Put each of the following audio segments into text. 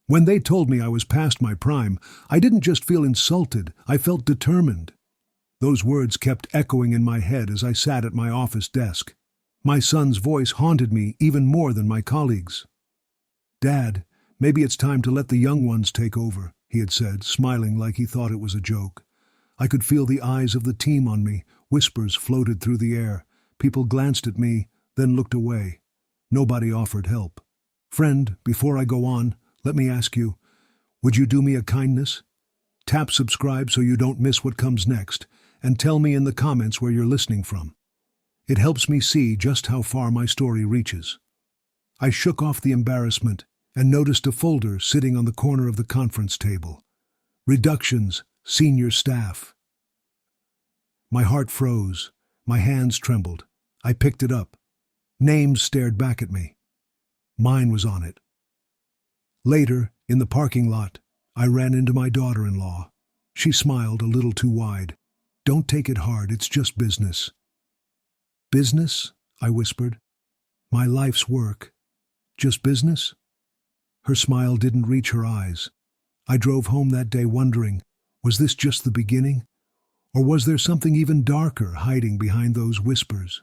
When they told me I was past my prime, I didn't just feel insulted, I felt determined. Those words kept echoing in my head as I sat at my office desk. My son's voice haunted me even more than my colleagues. "Dad, maybe it's time to let the young ones take over," he had said, smiling like he thought it was a joke. I could feel the eyes of the team on me. Whispers floated through the air. People glanced at me, then looked away. Nobody offered help. "Friend, before I go on, let me ask you, would you do me a kindness? Tap subscribe so you don't miss what comes next, and tell me in the comments where you're listening from. It helps me see just how far my story reaches." I shook off the embarrassment and noticed a folder sitting on the corner of the conference table. Reductions, senior staff. My heart froze. My hands trembled. I picked it up. Names stared back at me. Mine was on it. Later, in the parking lot, I ran into my daughter-in-law. She smiled a little too wide. "Don't take it hard, it's just business." "Business?" I whispered. "My life's work. Just business?" Her smile didn't reach her eyes. I drove home that day wondering, was this just the beginning? Or was there something even darker hiding behind those whispers?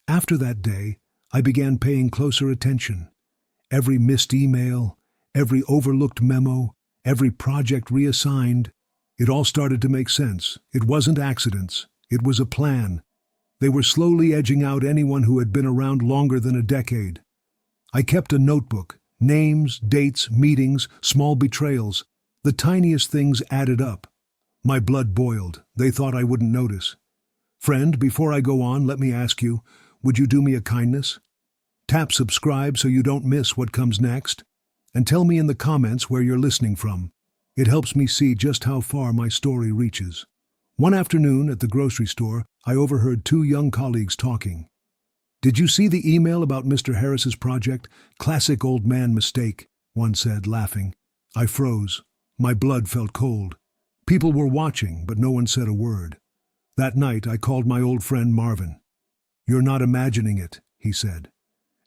After that day, I began paying closer attention. Every missed email, every overlooked memo, every project reassigned, it all started to make sense. It wasn't accidents. It was a plan. They were slowly edging out anyone who had been around longer than a decade. I kept a notebook. Names, dates, meetings, small betrayals. The tiniest things added up. My blood boiled. They thought I wouldn't notice. "Friend, before I go on, let me ask you, would you do me a kindness? Tap subscribe so you don't miss what comes next. And tell me in the comments where you're listening from. It helps me see just how far my story reaches." One afternoon at the grocery store, I overheard two young colleagues talking. "Did you see the email about Mr. Harris's project? Classic old man mistake," one said, laughing. I froze. My blood felt cold. People were watching, but no one said a word. That night, I called my old friend Marvin. "You're not imagining it," he said.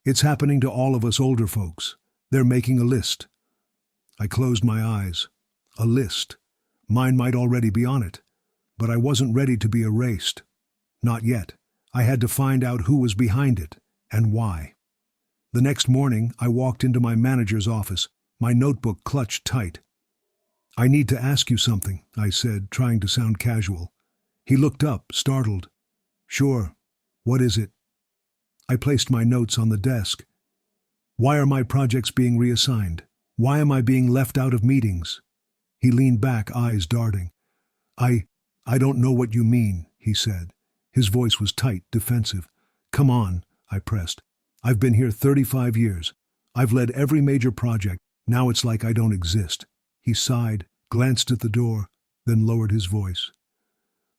"It's happening to all of us older folks. They're making a list." I closed my eyes. A list. Mine might already be on it. But I wasn't ready to be erased. Not yet. I had to find out who was behind it, and why. The next morning, I walked into my manager's office, my notebook clutched tight. "I need to ask you something," I said, trying to sound casual. He looked up, startled. "Sure. What is it?" I placed my notes on the desk. "Why are my projects being reassigned? Why am I being left out of meetings?" He leaned back, eyes darting. I don't know what you mean," he said. His voice was tight, defensive. "Come on," I pressed. "I've been here 35 years. I've led every major project. Now it's like I don't exist." He sighed, glanced at the door, then lowered his voice.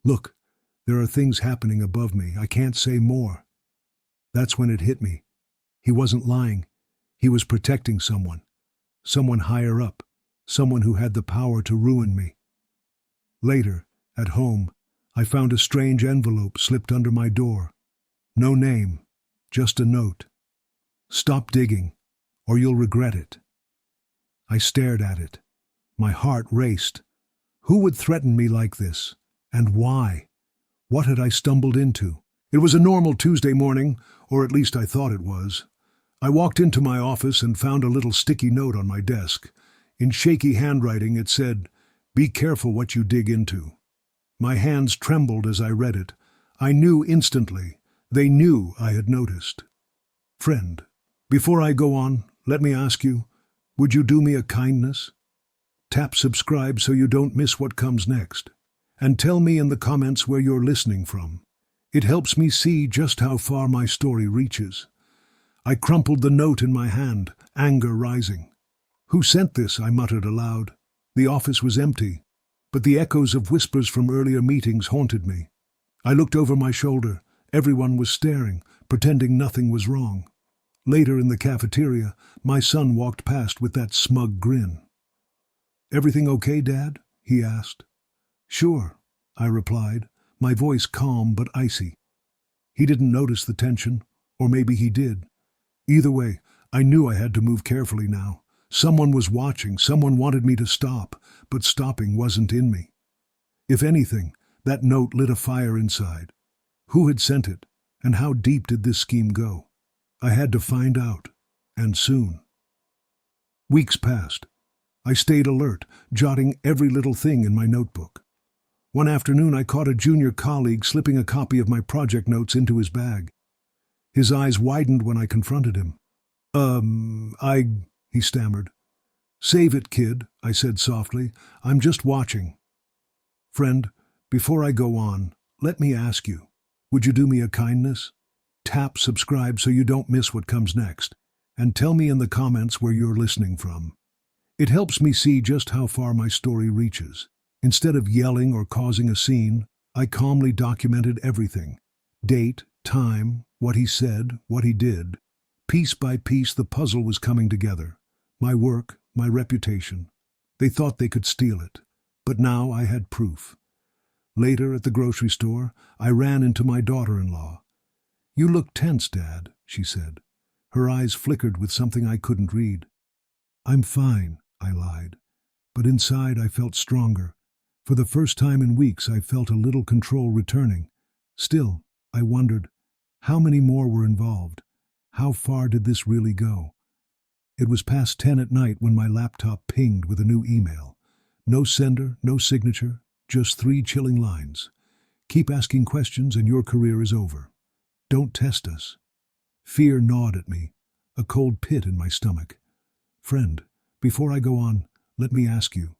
"Look, there are things happening above me. I can't say more." That's when it hit me. He wasn't lying. He was protecting someone. Someone higher up. Someone who had the power to ruin me. Later, at home, I found a strange envelope slipped under my door. No name, just a note. "Stop digging, or you'll regret it." I stared at it. My heart raced. Who would threaten me like this? And why? What had I stumbled into? It was a normal Tuesday morning, or at least I thought it was. I walked into my office and found a little sticky note on my desk. In shaky handwriting it said, "Be careful what you dig into." My hands trembled as I read it. I knew instantly. They knew I had noticed. "Friend, before I go on, let me ask you, would you do me a kindness? Tap subscribe so you don't miss what comes next. And tell me in the comments where you're listening from. It helps me see just how far my story reaches." I crumpled the note in my hand, anger rising. "Who sent this?" I muttered aloud. The office was empty, but the echoes of whispers from earlier meetings haunted me. I looked over my shoulder. Everyone was staring, pretending nothing was wrong. Later in the cafeteria, my son walked past with that smug grin. "Everything okay, Dad?" he asked. "Sure," I replied, my voice calm but icy. He didn't notice the tension, or maybe he did. Either way, I knew I had to move carefully now. Someone was watching, someone wanted me to stop, but stopping wasn't in me. If anything, that note lit a fire inside. Who had sent it, and how deep did this scheme go? I had to find out, and soon. Weeks passed. I stayed alert, jotting every little thing in my notebook. One afternoon I caught a junior colleague slipping a copy of my project notes into his bag. His eyes widened when I confronted him. He stammered. "Save it, kid," I said softly. "I'm just watching." "Friend, before I go on, let me ask you, would you do me a kindness? Tap subscribe so you don't miss what comes next, and tell me in the comments where you're listening from. It helps me see just how far my story reaches. Instead of yelling or causing a scene, I calmly documented everything. Date, time, what he said, what he did. Piece by piece the puzzle was coming together. My work, my reputation. They thought they could steal it, but now I had proof. Later, at the grocery store, I ran into my daughter-in-law. "You look tense, Dad," she said. Her eyes flickered with something I couldn't read. "I'm fine," I lied, but inside I felt stronger. For the first time in weeks I felt a little control returning. Still, I wondered, how many more were involved? How far did this really go? It was past 10 at night when my laptop pinged with a new email. No sender, no signature, just 3 chilling lines. "Keep asking questions and your career is over. Don't test us." Fear gnawed at me, a cold pit in my stomach. "Friend, before I go on, let me ask you,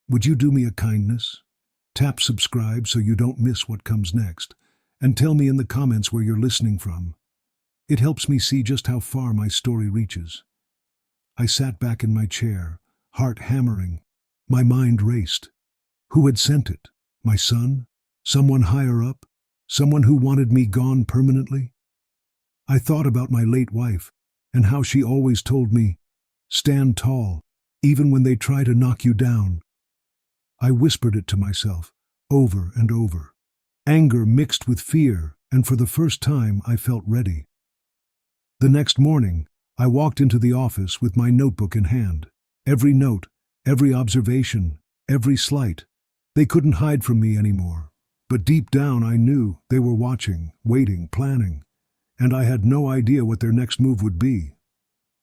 would you do me a kindness? Tap subscribe so you don't miss what comes next, and tell me in the comments where you're listening from. It helps me see just how far my story reaches." I sat back in my chair, heart hammering. My mind raced. Who had sent it? My son? Someone higher up? Someone who wanted me gone permanently? I thought about my late wife, and how she always told me, "Stand tall, even when they try to knock you down." I whispered it to myself, over and over. Anger mixed with fear, and for the first time I felt ready. The next morning, I walked into the office with my notebook in hand. Every note, every observation, every slight. They couldn't hide from me anymore. But deep down I knew they were watching, waiting, planning. And I had no idea what their next move would be.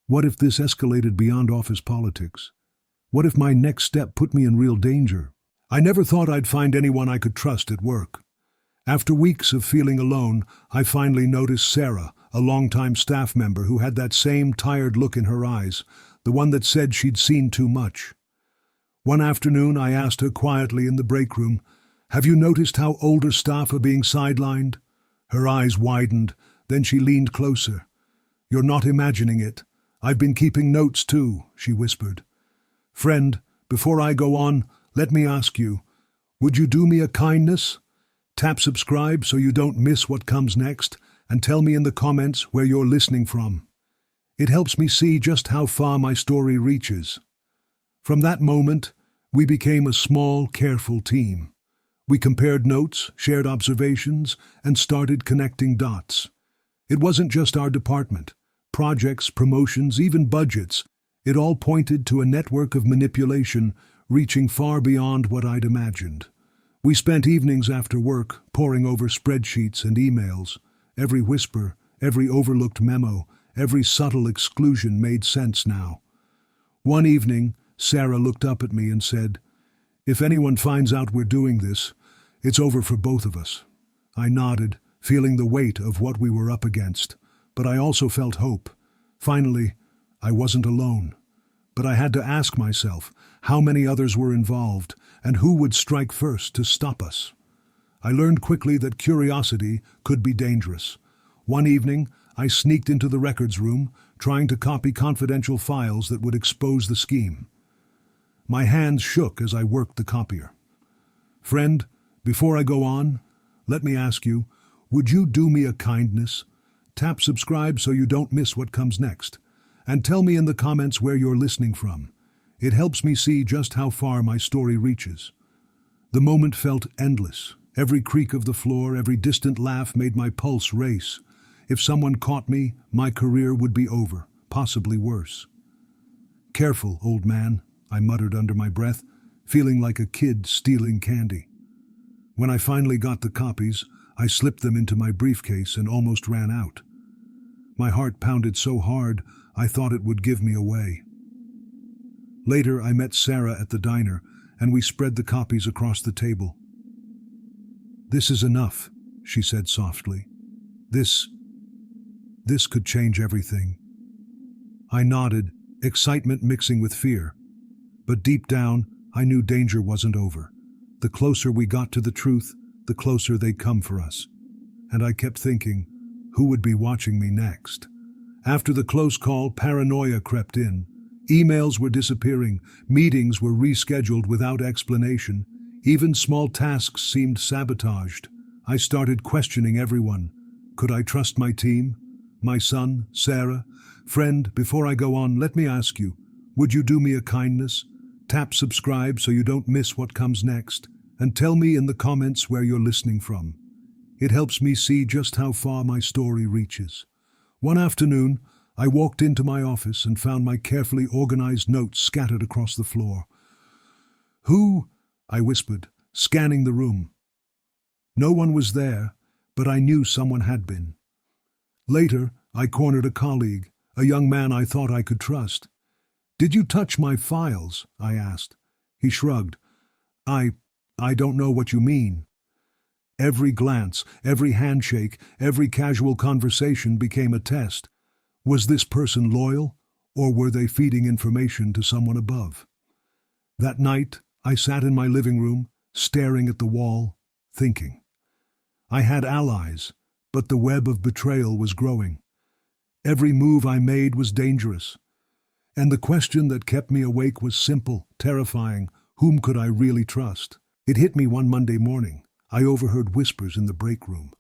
What if this escalated beyond office politics? What if my next step put me in real danger? I never thought I'd find anyone I could trust at work. After weeks of feeling alone, I finally noticed Sarah, a longtime staff member who had that same tired look in her eyes, the one that said she'd seen too much. One afternoon I asked her quietly in the break room, "Have you noticed how older staff are being sidelined?" Her eyes widened, then she leaned closer. "You're not imagining it. I've been keeping notes too," she whispered. "Friend, before I go on, let me ask you, would you do me a kindness? Tap subscribe so you don't miss what comes next, and tell me in the comments where you're listening from. It helps me see just how far my story reaches." From that moment, we became a small, careful team. We compared notes, shared observations, and started connecting dots. It wasn't just our department. Projects, promotions, even budgets. It all pointed to a network of manipulation reaching far beyond what I'd imagined. We spent evenings after work poring over spreadsheets and emails. Every whisper, every overlooked memo, every subtle exclusion made sense now. One evening, Sarah looked up at me and said, "If anyone finds out we're doing this, it's over for both of us." I nodded, feeling the weight of what we were up against, but I also felt hope. Finally, I wasn't alone. But I had to ask myself how many others were involved and who would strike first to stop us. I learned quickly that curiosity could be dangerous. One evening, I sneaked into the records room, trying to copy confidential files that would expose the scheme. My hands shook as I worked the copier. "Friend, before I go on, let me ask you, would you do me a kindness? Tap subscribe so you don't miss what comes next. And tell me in the comments where you're listening from. It helps me see just how far my story reaches." The moment felt endless. Every creak of the floor, every distant laugh made my pulse race. If someone caught me, my career would be over, possibly worse. Careful, old man, I muttered under my breath, feeling like a kid stealing candy. When I finally got the copies, I slipped them into my briefcase and almost ran out. My heart pounded so hard, I thought it would give me away. Later, I met Sarah at the diner, and we spread the copies across the table. "This is enough," she said softly. This could change everything." I nodded, excitement mixing with fear. But deep down, I knew danger wasn't over. The closer we got to the truth, the closer they'd come for us. And I kept thinking, who would be watching me next? After the close call, paranoia crept in. Emails were disappearing, meetings were rescheduled without explanation, even small tasks seemed sabotaged. I started questioning everyone. Could I trust my team? My son, Sarah? Friend, before I go on, let me ask you, would you do me a kindness? Tap subscribe so you don't miss what comes next, and tell me in the comments where you're listening from. It helps me see just how far my story reaches. One afternoon, I walked into my office and found my carefully organized notes scattered across the floor. "Who?" I whispered, scanning the room. No one was there, but I knew someone had been. Later, I cornered a colleague, a young man I thought I could trust. "Did you touch my files?" I asked. He shrugged. I don't know what you mean." Every glance, every handshake, every casual conversation became a test. Was this person loyal, or were they feeding information to someone above? That night, I sat in my living room, staring at the wall, thinking. I had allies, but the web of betrayal was growing. Every move I made was dangerous. And the question that kept me awake was simple, terrifying. Whom could I really trust? It hit me one Monday morning. I overheard whispers in the break room.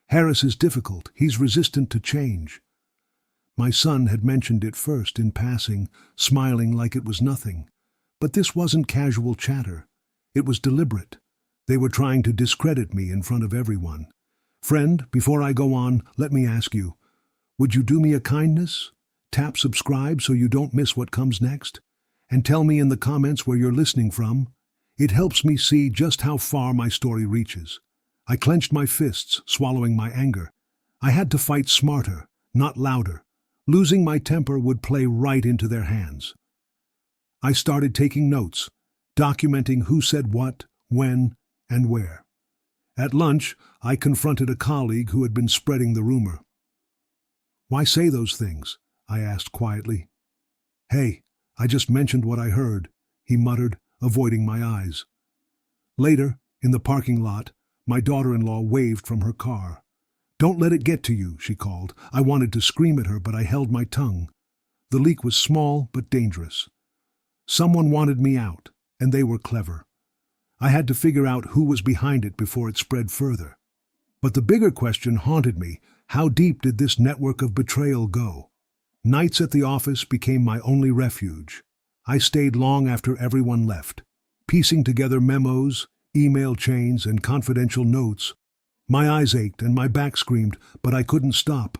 "Harris is difficult. He's resistant to change." My son had mentioned it first in passing, smiling like it was nothing. But this wasn't casual chatter. It was deliberate. They were trying to discredit me in front of everyone. Friend, before I go on, let me ask you, would you do me a kindness? Tap subscribe so you don't miss what comes next. And tell me in the comments where you're listening from. It helps me see just how far my story reaches. I clenched my fists, swallowing my anger. I had to fight smarter, not louder. Losing my temper would play right into their hands. I started taking notes, documenting who said what, when, and where. At lunch, I confronted a colleague who had been spreading the rumor. "Why say those things?" I asked quietly. "Hey, I just mentioned what I heard," he muttered, avoiding my eyes. Later, in the parking lot, my daughter-in-law waved from her car. "Don't let it get to you," she called. I wanted to scream at her, but I held my tongue. The leak was small but dangerous. Someone wanted me out, and they were clever. I had to figure out who was behind it before it spread further. But the bigger question haunted me. How deep did this network of betrayal go? Nights at the office became my only refuge. I stayed long after everyone left, piecing together memos, email chains, and confidential notes. My eyes ached and my back screamed, but I couldn't stop.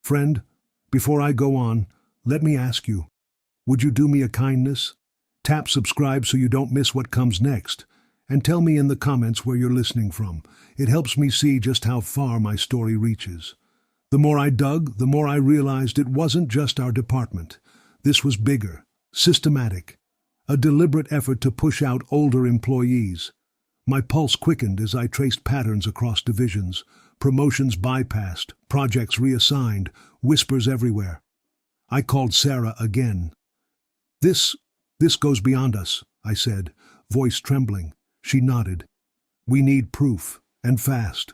Friend, before I go on, let me ask you, would you do me a kindness? Tap subscribe so you don't miss what comes next, and tell me in the comments where you're listening from. It helps me see just how far my story reaches. The more I dug, the more I realized it wasn't just our department. This was bigger, systematic, a deliberate effort to push out older employees. My pulse quickened as I traced patterns across divisions, promotions bypassed, projects reassigned, whispers everywhere. I called Sarah again. This goes beyond us," I said, voice trembling. She nodded. "We need proof, and fast."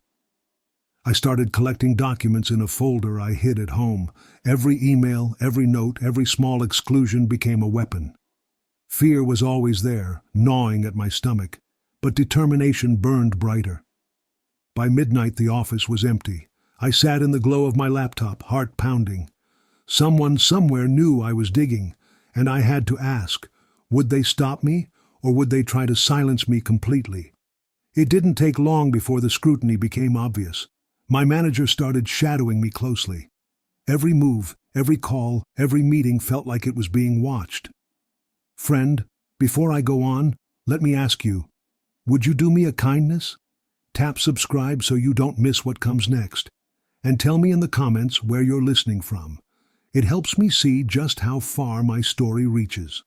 I started collecting documents in a folder I hid at home. Every email, every note, every small exclusion became a weapon. Fear was always there, gnawing at my stomach, but determination burned brighter. By midnight the office was empty. I sat in the glow of my laptop, heart pounding. Someone somewhere knew I was digging, and I had to ask, would they stop me, or would they try to silence me completely? It didn't take long before the scrutiny became obvious. My manager started shadowing me closely. Every move, every call, every meeting felt like it was being watched. Friend, before I go on, let me ask you, would you do me a kindness? Tap subscribe so you don't miss what comes next. And tell me in the comments where you're listening from. It helps me see just how far my story reaches.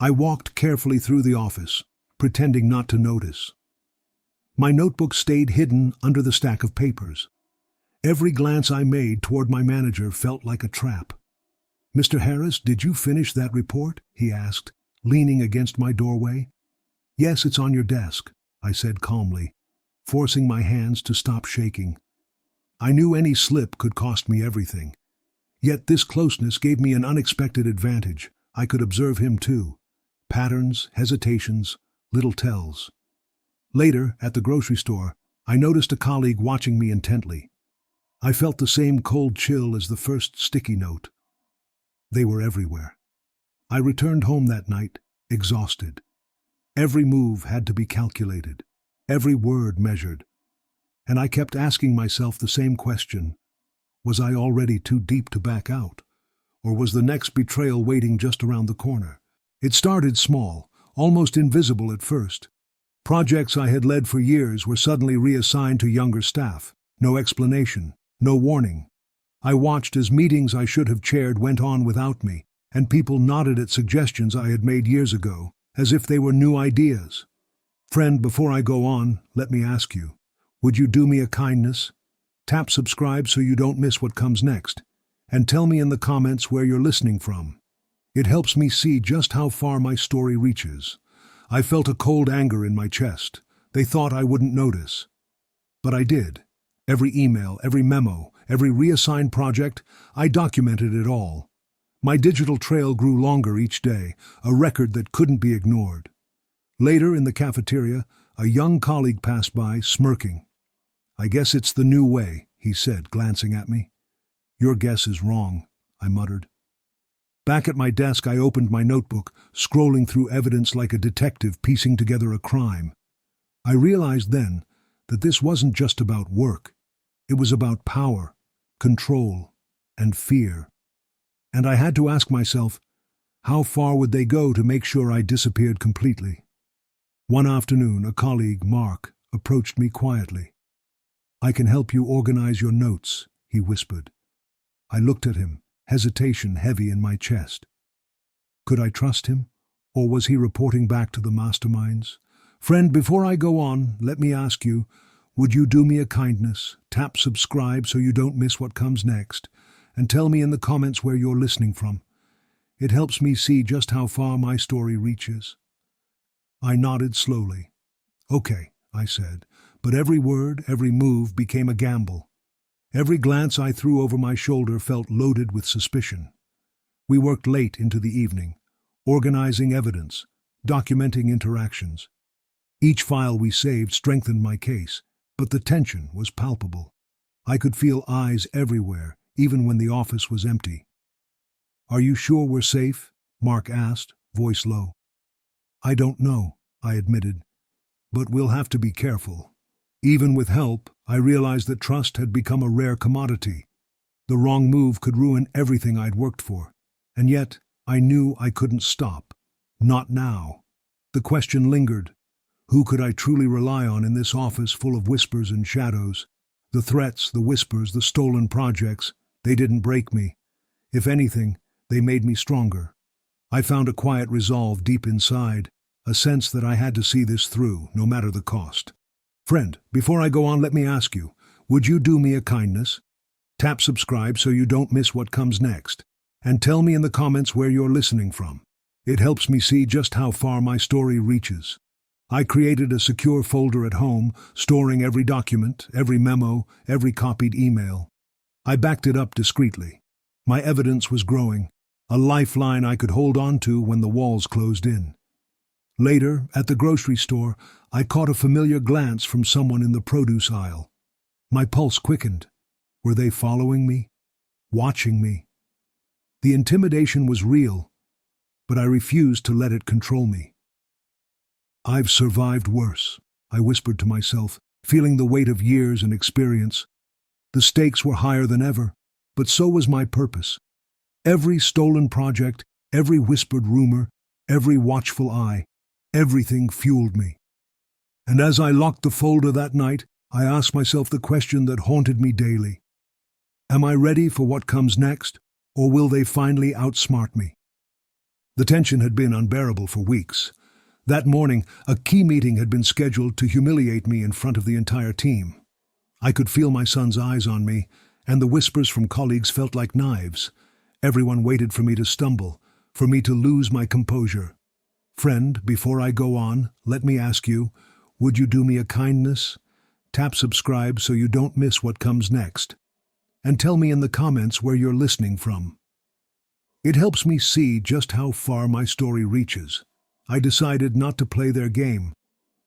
I walked carefully through the office, pretending not to notice. My notebook stayed hidden under the stack of papers. Every glance I made toward my manager felt like a trap. "Mr. Harris, did you finish that report?" he asked, leaning against my doorway. "Yes, it's on your desk," I said calmly, forcing my hands to stop shaking. I knew any slip could cost me everything. Yet this closeness gave me an unexpected advantage. I could observe him too. Patterns, hesitations, little tells. Later, at the grocery store, I noticed a colleague watching me intently. I felt the same cold chill as the first sticky note. They were everywhere. I returned home that night, exhausted. Every move had to be calculated, every word measured. And I kept asking myself the same question. Was I already too deep to back out? Or was the next betrayal waiting just around the corner? It started small, almost invisible at first. Projects I had led for years were suddenly reassigned to younger staff. No explanation, no warning. I watched as meetings I should have chaired went on without me, and people nodded at suggestions I had made years ago, as if they were new ideas. Friend, before I go on, let me ask you, would you do me a kindness? Tap subscribe so you don't miss what comes next, and tell me in the comments where you're listening from. It helps me see just how far my story reaches. I felt a cold anger in my chest. They thought I wouldn't notice. But I did. Every email, every memo, every reassigned project, I documented it all. My digital trail grew longer each day, a record that couldn't be ignored. Later, in the cafeteria, a young colleague passed by, smirking. "I guess it's the new way," he said, glancing at me. "Your guess is wrong," I muttered. Back at my desk, I opened my notebook, scrolling through evidence like a detective piecing together a crime. I realized then that this wasn't just about work. It was about power, control, and fear. And I had to ask myself, how far would they go to make sure I disappeared completely? One afternoon, a colleague, Mark, approached me quietly. "I can help you organize your notes," he whispered. I looked at him, hesitation heavy in my chest. Could I trust him, or was he reporting back to the masterminds? Friend, before I go on, let me ask you, would you do me a kindness? Tap subscribe so you don't miss what comes next, and tell me in the comments where you're listening from. It helps me see just how far my story reaches. I nodded slowly. "Okay," I said, but every word, every move became a gamble. Every glance I threw over my shoulder felt loaded with suspicion. We worked late into the evening, organizing evidence, documenting interactions. Each file we saved strengthened my case, but the tension was palpable. I could feel eyes everywhere, even when the office was empty. "Are you sure we're safe?" Mark asked, voice low. "I don't know," I admitted, "but we'll have to be careful." Even with help, I realized that trust had become a rare commodity. The wrong move could ruin everything I'd worked for. And yet, I knew I couldn't stop. Not now. The question lingered. Who could I truly rely on in this office full of whispers and shadows? The threats, the whispers, the stolen projects, they didn't break me. If anything, they made me stronger. I found a quiet resolve deep inside, a sense that I had to see this through, no matter the cost. Friend, before I go on, let me ask you, would you do me a kindness? Tap subscribe so you don't miss what comes next, and tell me in the comments where you're listening from. It helps me see just how far my story reaches. I created a secure folder at home, storing every document, every memo, every copied email. I backed it up discreetly. My evidence was growing, a lifeline I could hold on to when the walls closed in. Later, at the grocery store, I caught a familiar glance from someone in the produce aisle. My pulse quickened. Were they following me? Watching me? The intimidation was real, but I refused to let it control me. "I've survived worse," I whispered to myself, feeling the weight of years and experience. The stakes were higher than ever, but so was my purpose. Every stolen project, every whispered rumor, every watchful eye, everything fueled me. And as I locked the folder that night, I asked myself the question that haunted me daily. Am I ready for what comes next, or will they finally outsmart me? The tension had been unbearable for weeks. That morning, a key meeting had been scheduled to humiliate me in front of the entire team. I could feel my son's eyes on me, and the whispers from colleagues felt like knives. Everyone waited for me to stumble, for me to lose my composure. Friend, before I go on, let me ask you, would you do me a kindness? Tap subscribe so you don't miss what comes next. And tell me in the comments where you're listening from. It helps me see just how far my story reaches. I decided not to play their game.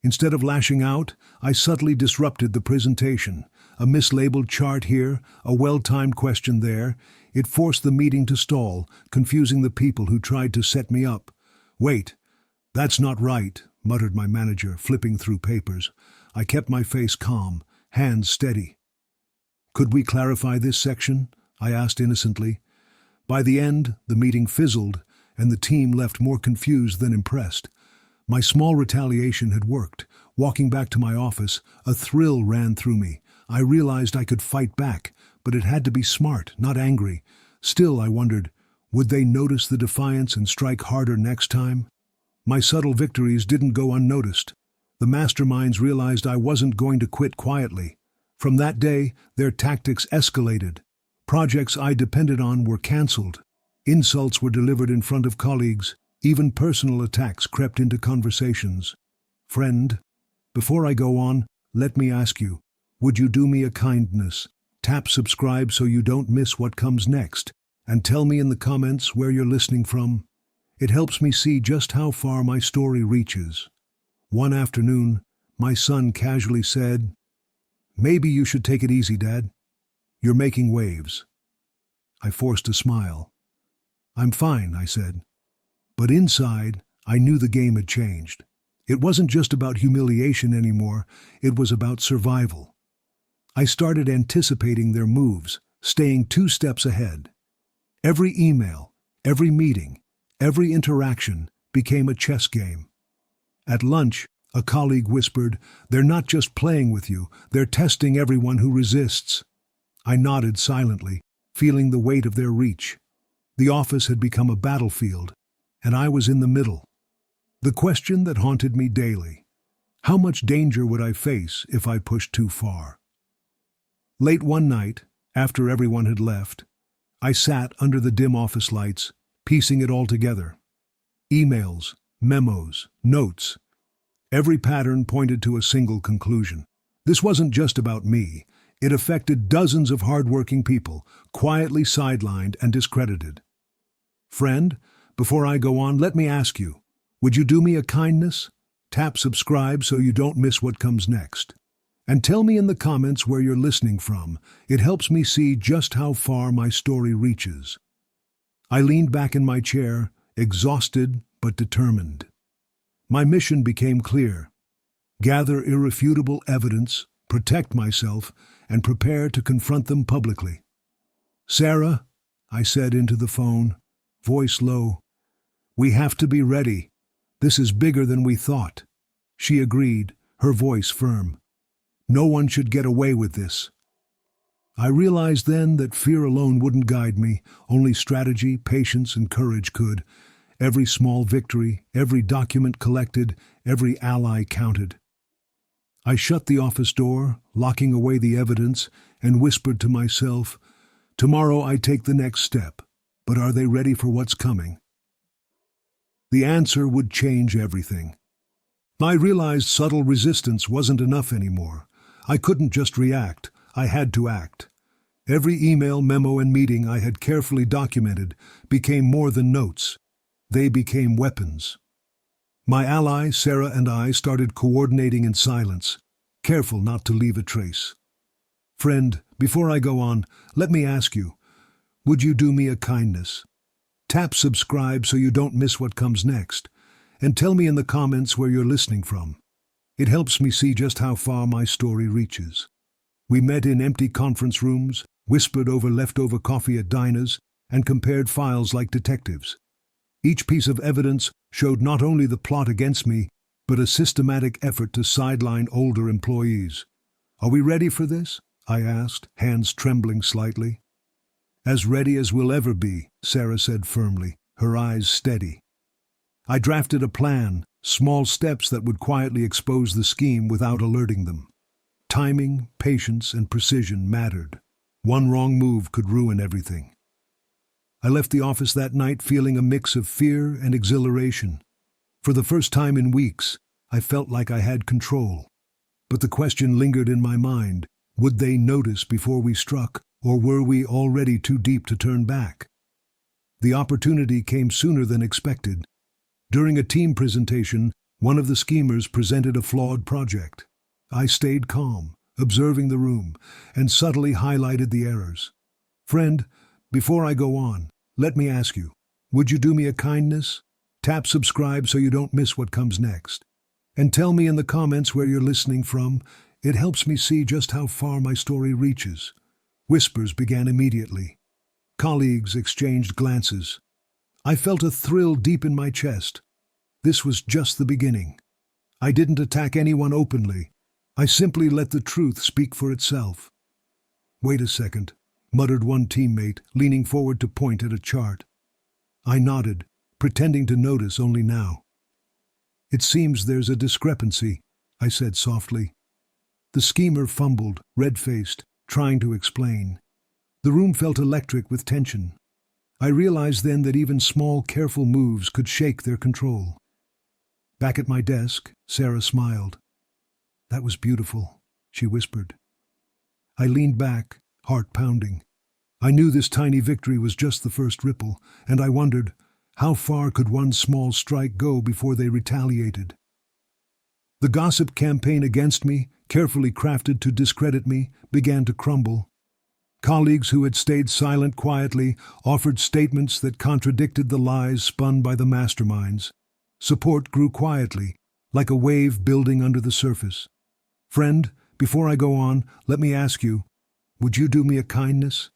Instead of lashing out, I subtly disrupted the presentation. A mislabeled chart here, a well-timed question there. It forced the meeting to stall, confusing the people who tried to set me up. Wait, that's not right, muttered my manager, flipping through papers. I kept my face calm, hands steady. Could we clarify this section? I asked innocently. By the end, the meeting fizzled, and the team left more confused than impressed. My small retaliation had worked. Walking back to my office, a thrill ran through me. I realized I could fight back, but it had to be smart, not angry. Still, I wondered, would they notice the defiance and strike harder next time? My subtle victories didn't go unnoticed. The masterminds realized I wasn't going to quit quietly. From that day, their tactics escalated. Projects I depended on were canceled. Insults were delivered in front of colleagues. Even personal attacks crept into conversations. Friend, before I go on, let me ask you, would you do me a kindness? Tap subscribe so you don't miss what comes next, and tell me in the comments where you're listening from. It helps me see just how far my story reaches. One afternoon, my son casually said, "Maybe you should take it easy, Dad. You're making waves." I forced a smile. "I'm fine," I said. But inside, I knew the game had changed. It wasn't just about humiliation anymore, it was about survival. I started anticipating their moves, staying 2 steps ahead. Every email, every meeting, every interaction became a chess game. At lunch, a colleague whispered, "They're not just playing with you, they're testing everyone who resists." I nodded silently, feeling the weight of their reach. The office had become a battlefield, and I was in the middle. The question that haunted me daily: how much danger would I face if I pushed too far? Late one night, after everyone had left, I sat under the dim office lights, piecing it all together. Emails, memos, notes. Every pattern pointed to a single conclusion. This wasn't just about me. It affected dozens of hard-working people, quietly sidelined and discredited. Friend, before I go on, let me ask you, would you do me a kindness? Tap subscribe so you don't miss what comes next. And tell me in the comments where you're listening from. It helps me see just how far my story reaches. I leaned back in my chair, exhausted but determined. My mission became clear: gather irrefutable evidence, protect myself, and prepare to confront them publicly. "Sarah," I said into the phone, voice low, "we have to be ready. This is bigger than we thought." She agreed, her voice firm. "No one should get away with this." I realized then that fear alone wouldn't guide me. Only strategy, patience, and courage could. Every small victory, every document collected, every ally counted. I shut the office door, locking away the evidence, and whispered to myself, "Tomorrow I take the next step, but are they ready for what's coming?" The answer would change everything. I realized subtle resistance wasn't enough anymore. I couldn't just react, I had to act. Every email, memo, and meeting I had carefully documented became more than notes. They became weapons. My ally, Sarah, and I started coordinating in silence, careful not to leave a trace. Friend, before I go on, let me ask you, would you do me a kindness? Tap subscribe so you don't miss what comes next, and tell me in the comments where you're listening from. It helps me see just how far my story reaches. We met in empty conference rooms, whispered over leftover coffee at diners, and compared files like detectives. Each piece of evidence showed not only the plot against me, but a systematic effort to sideline older employees. "Are we ready for this?" I asked, hands trembling slightly. "As ready as we'll ever be," Sarah said firmly, her eyes steady. I drafted a plan, small steps that would quietly expose the scheme without alerting them. Timing, patience, and precision mattered. One wrong move could ruin everything. I left the office that night feeling a mix of fear and exhilaration. For the first time in weeks, I felt like I had control. But the question lingered in my mind: would they notice before we struck, or were we already too deep to turn back? The opportunity came sooner than expected. During a team presentation, one of the schemers presented a flawed project. I stayed calm, observing the room, and subtly highlighted the errors. "Friend, before I go on, let me ask you, would you do me a kindness? Tap subscribe so you don't miss what comes next. And tell me in the comments where you're listening from. It helps me see just how far my story reaches." Whispers began immediately. Colleagues exchanged glances. I felt a thrill deep in my chest. This was just the beginning. I didn't attack anyone openly. I simply let the truth speak for itself. "Wait a second," muttered one teammate, leaning forward to point at a chart. I nodded, pretending to notice only now. "It seems there's a discrepancy," I said softly. The schemer fumbled, red-faced, trying to explain. The room felt electric with tension. I realized then that even small, careful moves could shake their control. Back at my desk, Sarah smiled. "That was beautiful," she whispered. I leaned back, heart pounding. I knew this tiny victory was just the first ripple, and I wondered, how far could one small strike go before they retaliated? The gossip campaign against me, carefully crafted to discredit me, began to crumble. Colleagues who had stayed silent quietly offered statements that contradicted the lies spun by the masterminds. Support grew quietly, like a wave building under the surface. "Friend, before I go on, let me ask you, would you do me a kindness?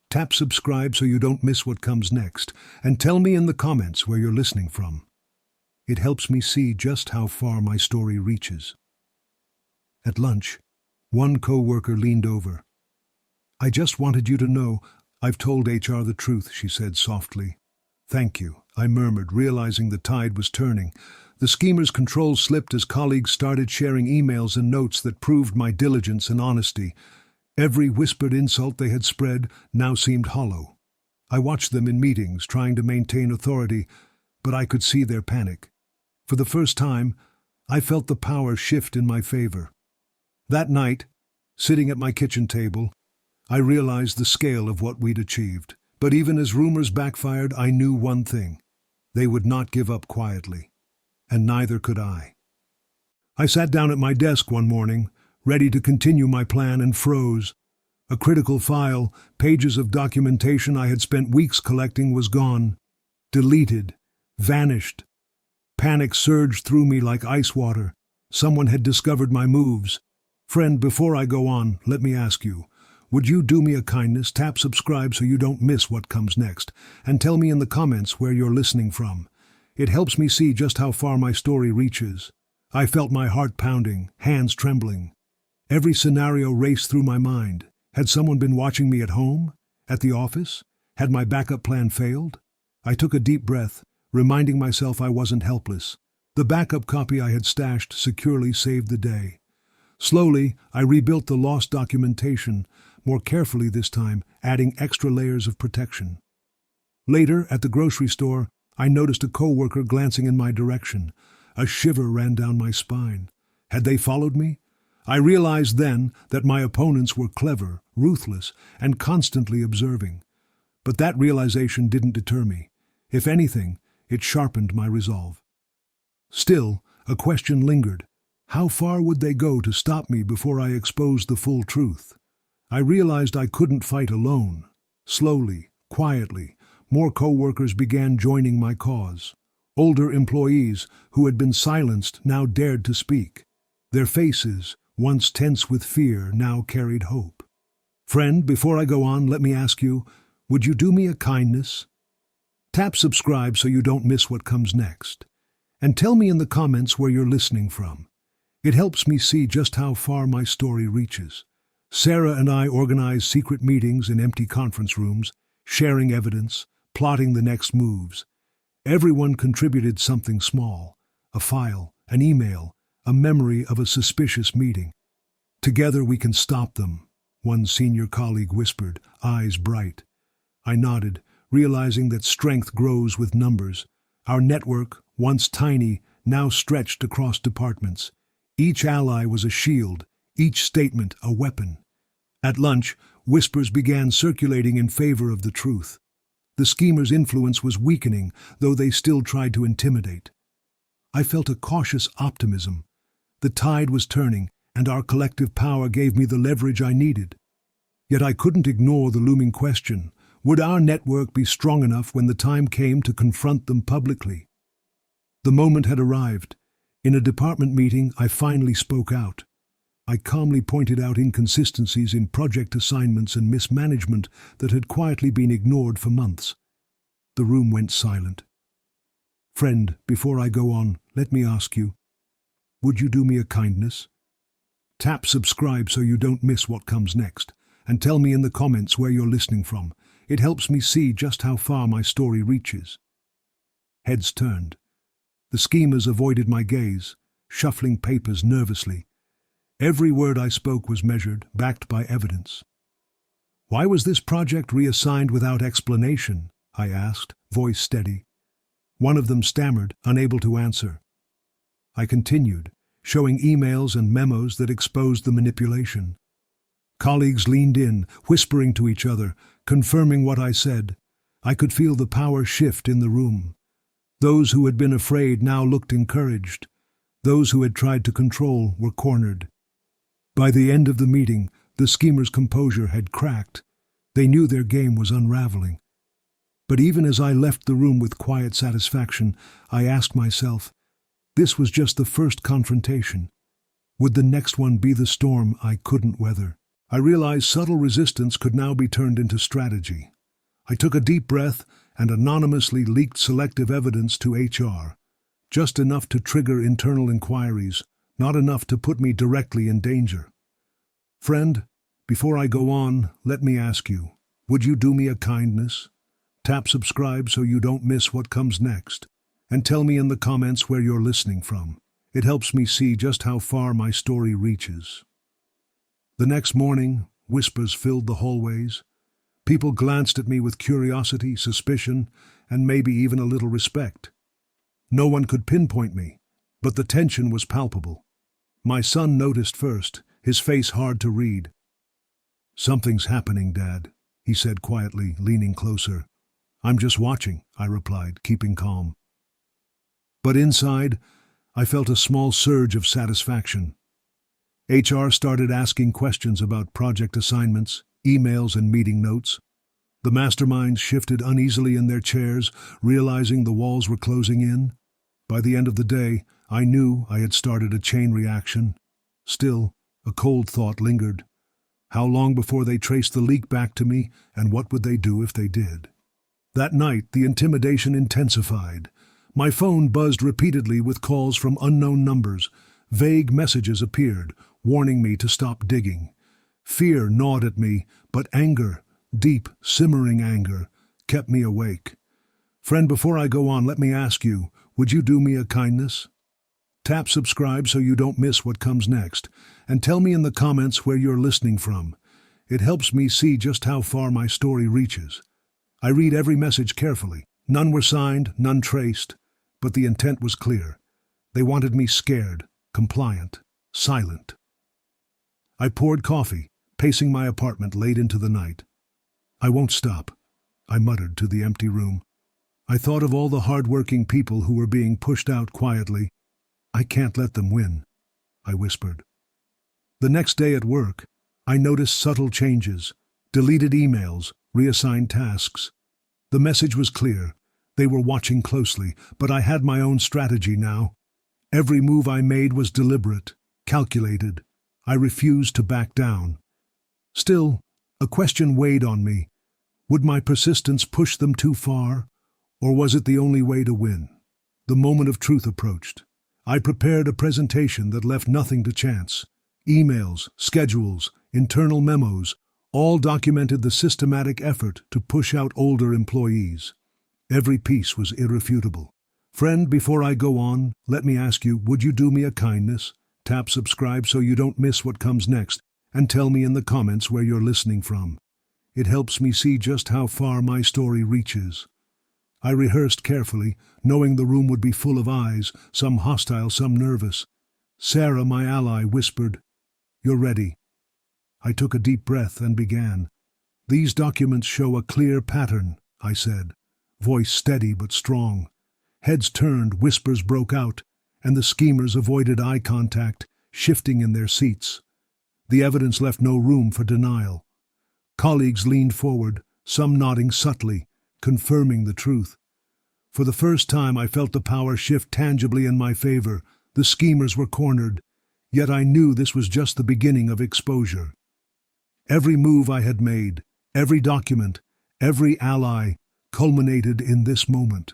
Tap subscribe so you don't miss what comes next, and tell me in the comments where you're listening from. It helps me see just how far my story reaches." At lunch, one co-worker leaned over. "I just wanted you to know, I've told HR the truth," she said softly. "Thank you," I murmured, realizing the tide was turning. The schemer's control slipped as colleagues started sharing emails and notes that proved my diligence and honesty. Every whispered insult they had spread now seemed hollow. I watched them in meetings, trying to maintain authority, but I could see their panic. For the first time, I felt the power shift in my favor. That night, sitting at my kitchen table, I realized the scale of what we'd achieved. But even as rumors backfired, I knew one thing: they would not give up quietly. And neither could I. I sat down at my desk one morning, ready to continue my plan, and froze. A critical file, pages of documentation I had spent weeks collecting, was gone. Deleted. Vanished. Panic surged through me like ice water. Someone had discovered my moves. "Friend, before I go on, let me ask you, would you do me a kindness? Tap subscribe so you don't miss what comes next, and tell me in the comments where you're listening from. It helps me see just how far my story reaches." I felt my heart pounding, hands trembling. Every scenario raced through my mind. Had someone been watching me at home? At the office? Had my backup plan failed? I took a deep breath, reminding myself I wasn't helpless. The backup copy I had stashed securely saved the day. Slowly, I rebuilt the lost documentation, more carefully this time, adding extra layers of protection. Later, at the grocery store, I noticed a coworker glancing in my direction. A shiver ran down my spine. Had they followed me? I realized then that my opponents were clever, ruthless, and constantly observing. But that realization didn't deter me. If anything, it sharpened my resolve. Still, a question lingered. How far would they go to stop me before I exposed the full truth? I realized I couldn't fight alone. Slowly, quietly, more co-workers began joining my cause. Older employees who had been silenced now dared to speak. Their faces, once tense with fear, now carried hope. "Friend, before I go on, let me ask you, would you do me a kindness? Tap subscribe so you don't miss what comes next. And tell me in the comments where you're listening from. It helps me see just how far my story reaches. Sarah and I organize secret meetings in empty conference rooms, sharing evidence, plotting the next moves. Everyone contributed something small, a file, an email, a memory of a suspicious meeting. Together we can stop them, one senior colleague whispered, eyes bright. I nodded, realizing that strength grows with numbers. Our network, once tiny, now stretched across departments. Each ally was a shield, each statement a weapon. At lunch, whispers began circulating in favor of the truth. The schemers' influence was weakening, though they still tried to intimidate. I felt a cautious optimism. The tide was turning, and our collective power gave me the leverage I needed. Yet I couldn't ignore the looming question: would our network be strong enough when the time came to confront them publicly? The moment had arrived. In a department meeting, I finally spoke out. I calmly pointed out inconsistencies in project assignments and mismanagement that had quietly been ignored for months. The room went silent. Friend, before I go on, let me ask you, would you do me a kindness? Tap subscribe so you don't miss what comes next, and tell me in the comments where you're listening from. It helps me see just how far my story reaches. Heads turned. The schemers avoided my gaze, shuffling papers nervously. Every word I spoke was measured, backed by evidence. Why was this project reassigned without explanation? I asked, voice steady. One of them stammered, unable to answer. I continued, showing emails and memos that exposed the manipulation. Colleagues leaned in, whispering to each other, confirming what I said. I could feel the power shift in the room. Those who had been afraid now looked encouraged. Those who had tried to control were cornered. By the end of the meeting, the schemers' composure had cracked. They knew their game was unraveling. But even as I left the room with quiet satisfaction, I asked myself, this was just the first confrontation. Would the next one be the storm I couldn't weather? I realized subtle resistance could now be turned into strategy. I took a deep breath and anonymously leaked selective evidence to HR. Just enough to trigger internal inquiries, not enough to put me directly in danger. Friend, before I go on, let me ask you, would you do me a kindness? Tap subscribe so you don't miss what comes next, and tell me in the comments where you're listening from. It helps me see just how far my story reaches. The next morning, whispers filled the hallways. People glanced at me with curiosity, suspicion, and maybe even a little respect. No one could pinpoint me, but the tension was palpable. My son noticed first, his face hard to read. Something's happening, Dad, he said quietly, leaning closer. I'm just watching, I replied, keeping calm. But inside, I felt a small surge of satisfaction. HR started asking questions about project assignments, emails, and meeting notes. The masterminds shifted uneasily in their chairs, realizing the walls were closing in. By the end of the day, I knew I had started a chain reaction. Still, a cold thought lingered. How long before they traced the leak back to me, and what would they do if they did? That night, the intimidation intensified. My phone buzzed repeatedly with calls from unknown numbers. Vague messages appeared, warning me to stop digging. Fear gnawed at me, but anger, deep, simmering anger, kept me awake. Friend, before I go on, let me ask you, would you do me a kindness? Tap subscribe so you don't miss what comes next, and tell me in the comments where you're listening from. It helps me see just how far my story reaches. I read every message carefully. None were signed, none traced, but the intent was clear. They wanted me scared, compliant, silent. I poured coffee, pacing my apartment late into the night. I won't stop, I muttered to the empty room. I thought of all the hard-working people who were being pushed out quietly. I can't let them win, I whispered. The next day at work, I noticed subtle changes, deleted emails, reassigned tasks. The message was clear. They were watching closely, but I had my own strategy now. Every move I made was deliberate, calculated. I refused to back down. Still, a question weighed on me. Would my persistence push them too far? Or was it the only way to win? The moment of truth approached. I prepared a presentation that left nothing to chance. Emails, schedules, internal memos, all documented the systematic effort to push out older employees. Every piece was irrefutable. Friend, before I go on, let me ask you, would you do me a kindness? Tap subscribe so you don't miss what comes next, and tell me in the comments where you're listening from. It helps me see just how far my story reaches. I rehearsed carefully, knowing the room would be full of eyes, some hostile, some nervous. Sarah, my ally, whispered, "You're ready." I took a deep breath and began. "These documents show a clear pattern," I said, voice steady but strong. Heads turned, whispers broke out, and the schemers avoided eye contact, shifting in their seats. The evidence left no room for denial. Colleagues leaned forward, some nodding subtly, confirming the truth. For the first time I felt the power shift tangibly in my favor. The schemers were cornered, yet I knew this was just the beginning of exposure. Every move I had made, every document, every ally, culminated in this moment.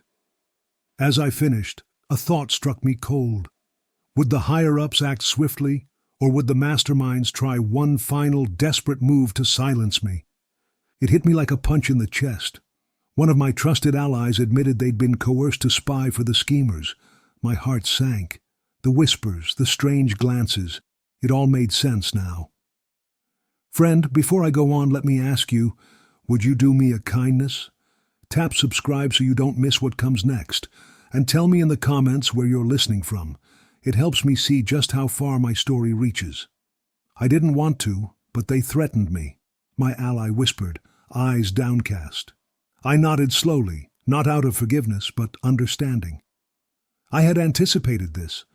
As I finished, a thought struck me cold. Would the higher-ups act swiftly, or would the masterminds try one final desperate move to silence me? It hit me like a punch in the chest. One of my trusted allies admitted they'd been coerced to spy for the schemers. My heart sank. The whispers, the strange glances, it all made sense now. Friend, before I go on, let me ask you, would you do me a kindness? Tap subscribe so you don't miss what comes next, and tell me in the comments where you're listening from. It helps me see just how far my story reaches. I didn't want to, but they threatened me, my ally whispered, eyes downcast. I nodded slowly, not out of forgiveness, but understanding. I had anticipated this.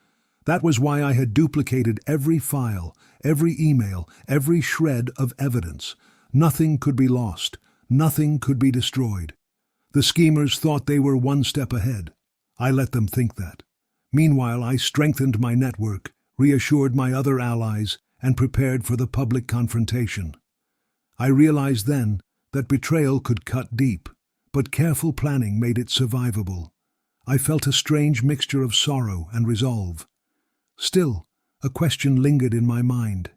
That was why I had duplicated every file, every email, every shred of evidence. Nothing could be lost. Nothing could be destroyed. The schemers thought they were one step ahead. I let them think that. Meanwhile, I strengthened my network, reassured my other allies, and prepared for the public confrontation. I realized then that betrayal could cut deep, but careful planning made it survivable. I felt a strange mixture of sorrow and resolve. Still, a question lingered in my mind.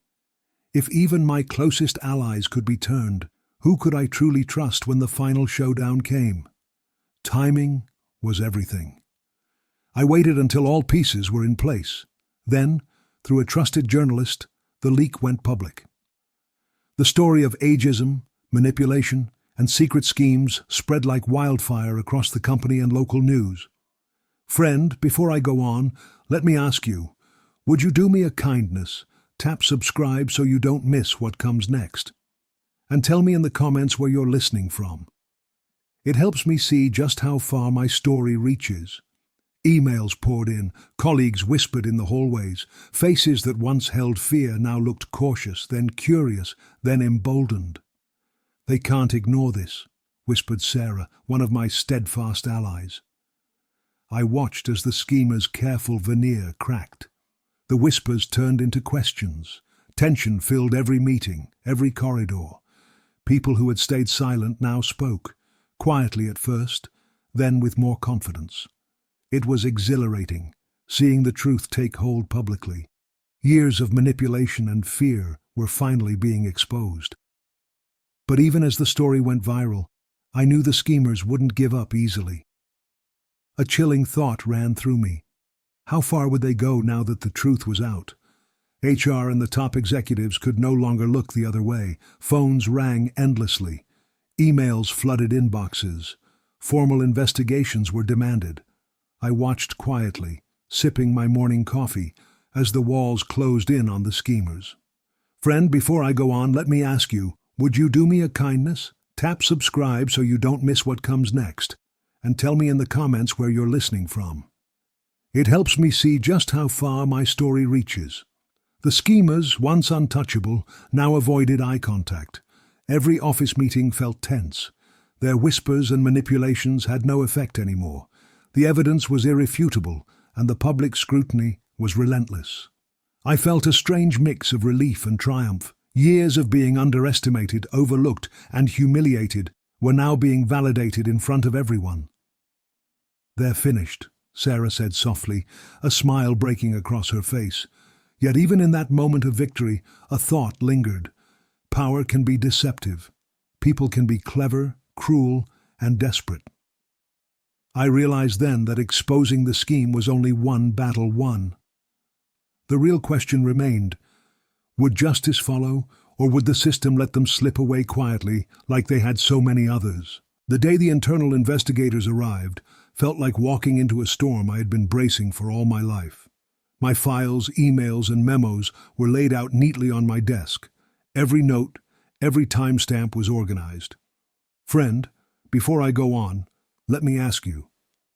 If even my closest allies could be turned, who could I truly trust when the final showdown came? Timing was everything. I waited until all pieces were in place. Then, through a trusted journalist, the leak went public. The story of ageism, manipulation, and secret schemes spread like wildfire across the company and local news. Friend, before I go on, let me ask you, would you do me a kindness? Tap subscribe so you don't miss what comes next. And tell me in the comments where you're listening from. It helps me see just how far my story reaches. Emails poured in, colleagues whispered in the hallways, faces that once held fear now looked cautious, then curious, then emboldened. "They can't ignore this," whispered Sarah, one of my steadfast allies. I watched as the schemer's careful veneer cracked. The whispers turned into questions. Tension filled every meeting, every corridor. People who had stayed silent now spoke, quietly at first, then with more confidence. It was exhilarating, seeing the truth take hold publicly. Years of manipulation and fear were finally being exposed. But even as the story went viral, I knew the schemers wouldn't give up easily. A chilling thought ran through me. How far would they go now that the truth was out? HR and the top executives could no longer look the other way. Phones rang endlessly. Emails flooded inboxes. Formal investigations were demanded. I watched quietly, sipping my morning coffee, as the walls closed in on the schemers. Friend, before I go on, let me ask you, would you do me a kindness? Tap subscribe so you don't miss what comes next, and tell me in the comments where you're listening from. It helps me see just how far my story reaches. The schemers, once untouchable, now avoided eye contact. Every office meeting felt tense. Their whispers and manipulations had no effect anymore. The evidence was irrefutable, and the public scrutiny was relentless. I felt a strange mix of relief and triumph. Years of being underestimated, overlooked, and humiliated were now being validated in front of everyone. "They're finished," Sarah said softly, a smile breaking across her face. Yet even in that moment of victory, a thought lingered. Power can be deceptive. People can be clever, cruel, and desperate. I realized then that exposing the scheme was only one battle won. The real question remained: would justice follow, or would the system let them slip away quietly like they had so many others? The day the internal investigators arrived felt like walking into a storm I had been bracing for all my life. My files, emails, and memos were laid out neatly on my desk. Every note, every timestamp was organized. "Friend, before I go on, let me ask you,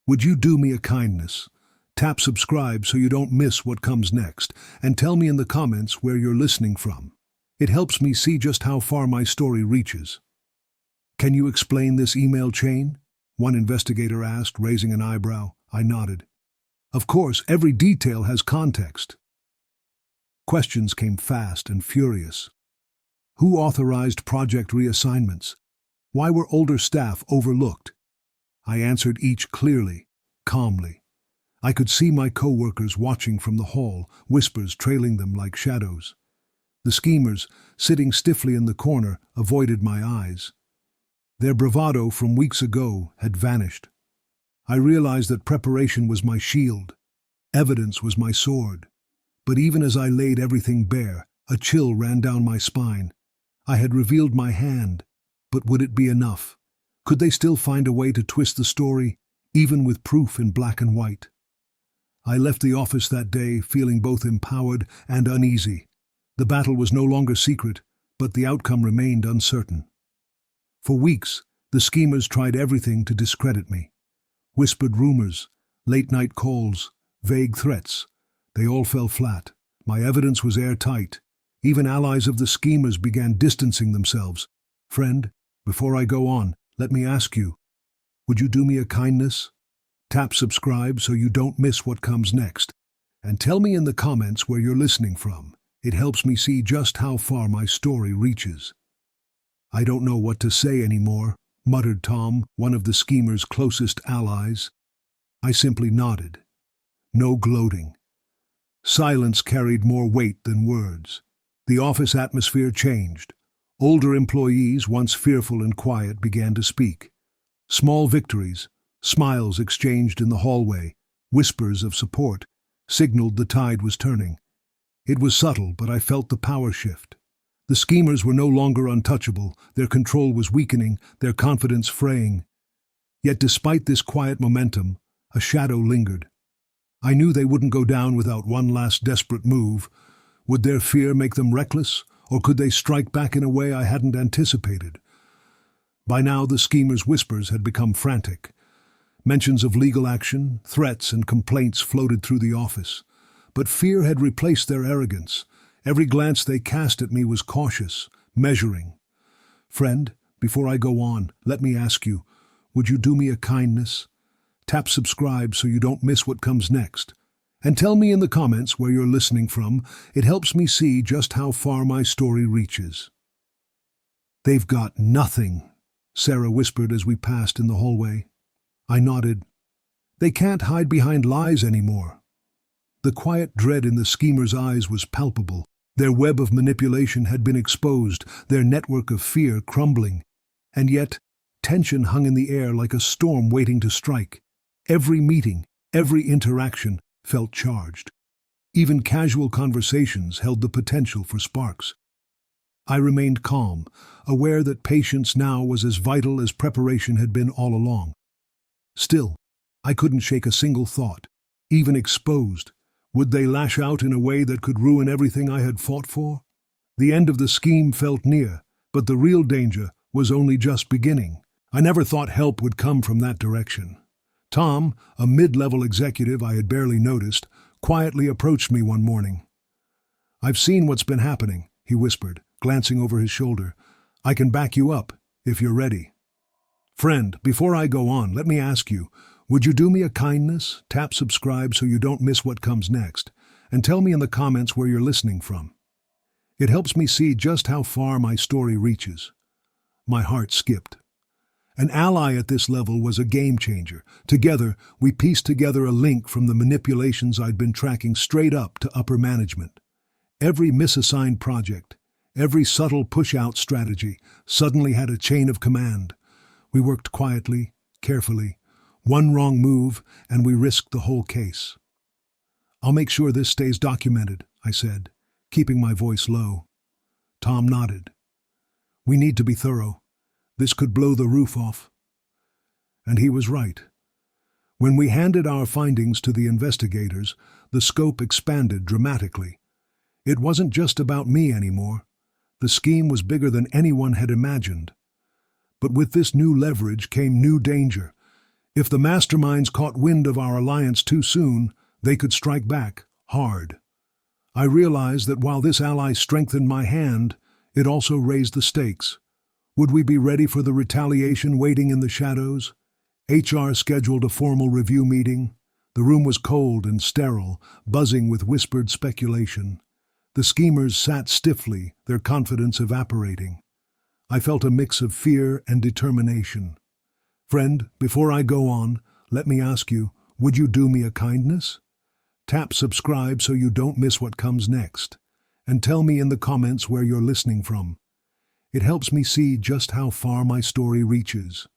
would you do me a kindness? Tap subscribe so you don't miss what comes next, and tell me in the comments where you're listening from. It helps me see just how far my story reaches." "Can you explain this email chain?" one investigator asked, raising an eyebrow. I nodded. "Of course, every detail has context." Questions came fast and furious. Who authorized project reassignments? Why were older staff overlooked? I answered each clearly, calmly. I could see my co-workers watching from the hall, whispers trailing them like shadows. The schemers, sitting stiffly in the corner, avoided my eyes. Their bravado from weeks ago had vanished. I realized that preparation was my shield. Evidence was my sword. But even as I laid everything bare, a chill ran down my spine. I had revealed my hand, but would it be enough? Could they still find a way to twist the story, even with proof in black and white? I left the office that day feeling both empowered and uneasy. The battle was no longer secret, but the outcome remained uncertain. For weeks, the schemers tried everything to discredit me. Whispered rumors, late-night calls, vague threats. They all fell flat. My evidence was airtight. Even allies of the schemers began distancing themselves. "Friend, before I go on, let me ask you, would you do me a kindness? Tap subscribe so you don't miss what comes next. And tell me in the comments where you're listening from. It helps me see just how far my story reaches." "I don't know what to say anymore," muttered Tom, one of the schemers' closest allies. I simply nodded. No gloating. Silence carried more weight than words. The office atmosphere changed. Older employees, once fearful and quiet, began to speak. Small victories, smiles exchanged in the hallway, whispers of support, signaled the tide was turning. It was subtle, but I felt the power shift. The schemers were no longer untouchable, their control was weakening, their confidence fraying. Yet despite this quiet momentum, a shadow lingered. I knew they wouldn't go down without one last desperate move. Would their fear make them reckless, or could they strike back in a way I hadn't anticipated? By now the schemers' whispers had become frantic. Mentions of legal action, threats, and complaints floated through the office. But fear had replaced their arrogance. Every glance they cast at me was cautious, measuring. "Friend, before I go on, let me ask you, would you do me a kindness? Tap subscribe so you don't miss what comes next. And tell me in the comments where you're listening from. It helps me see just how far my story reaches." "They've got nothing," Sarah whispered as we passed in the hallway. I nodded. "They can't hide behind lies anymore." The quiet dread in the schemers' eyes was palpable. Their web of manipulation had been exposed, their network of fear crumbling. And yet, tension hung in the air like a storm waiting to strike. Every meeting, every interaction felt charged. Even casual conversations held the potential for sparks. I remained calm, aware that patience now was as vital as preparation had been all along. Still, I couldn't shake a single thought. Even exposed, would they lash out in a way that could ruin everything I had fought for? The end of the scheme felt near, but the real danger was only just beginning. I never thought help would come from that direction. Tom, a mid-level executive I had barely noticed, quietly approached me one morning. "I've seen what's been happening," he whispered, glancing over his shoulder. "I can back you up, if you're ready." "Friend, before I go on, let me ask you, would you do me a kindness? Tap subscribe so you don't miss what comes next, and tell me in the comments where you're listening from. It helps me see just how far my story reaches." My heart skipped. An ally at this level was a game changer. Together, we pieced together a link from the manipulations I'd been tracking straight up to upper management. Every misassigned project, every subtle push-out strategy suddenly had a chain of command. We worked quietly, carefully. One wrong move, and we risked the whole case. "I'll make sure this stays documented," I said, keeping my voice low. Tom nodded. "We need to be thorough. This could blow the roof off." And he was right. When we handed our findings to the investigators, the scope expanded dramatically. It wasn't just about me anymore. The scheme was bigger than anyone had imagined. But with this new leverage came new danger. If the masterminds caught wind of our alliance too soon, they could strike back, hard. I realized that while this ally strengthened my hand, it also raised the stakes. Would we be ready for the retaliation waiting in the shadows? HR scheduled a formal review meeting. The room was cold and sterile, buzzing with whispered speculation. The schemers sat stiffly, their confidence evaporating. I felt a mix of fear and determination. "Friend, before I go on, let me ask you, would you do me a kindness? Tap subscribe so you don't miss what comes next. And tell me in the comments where you're listening from. It helps me see just how far my story reaches."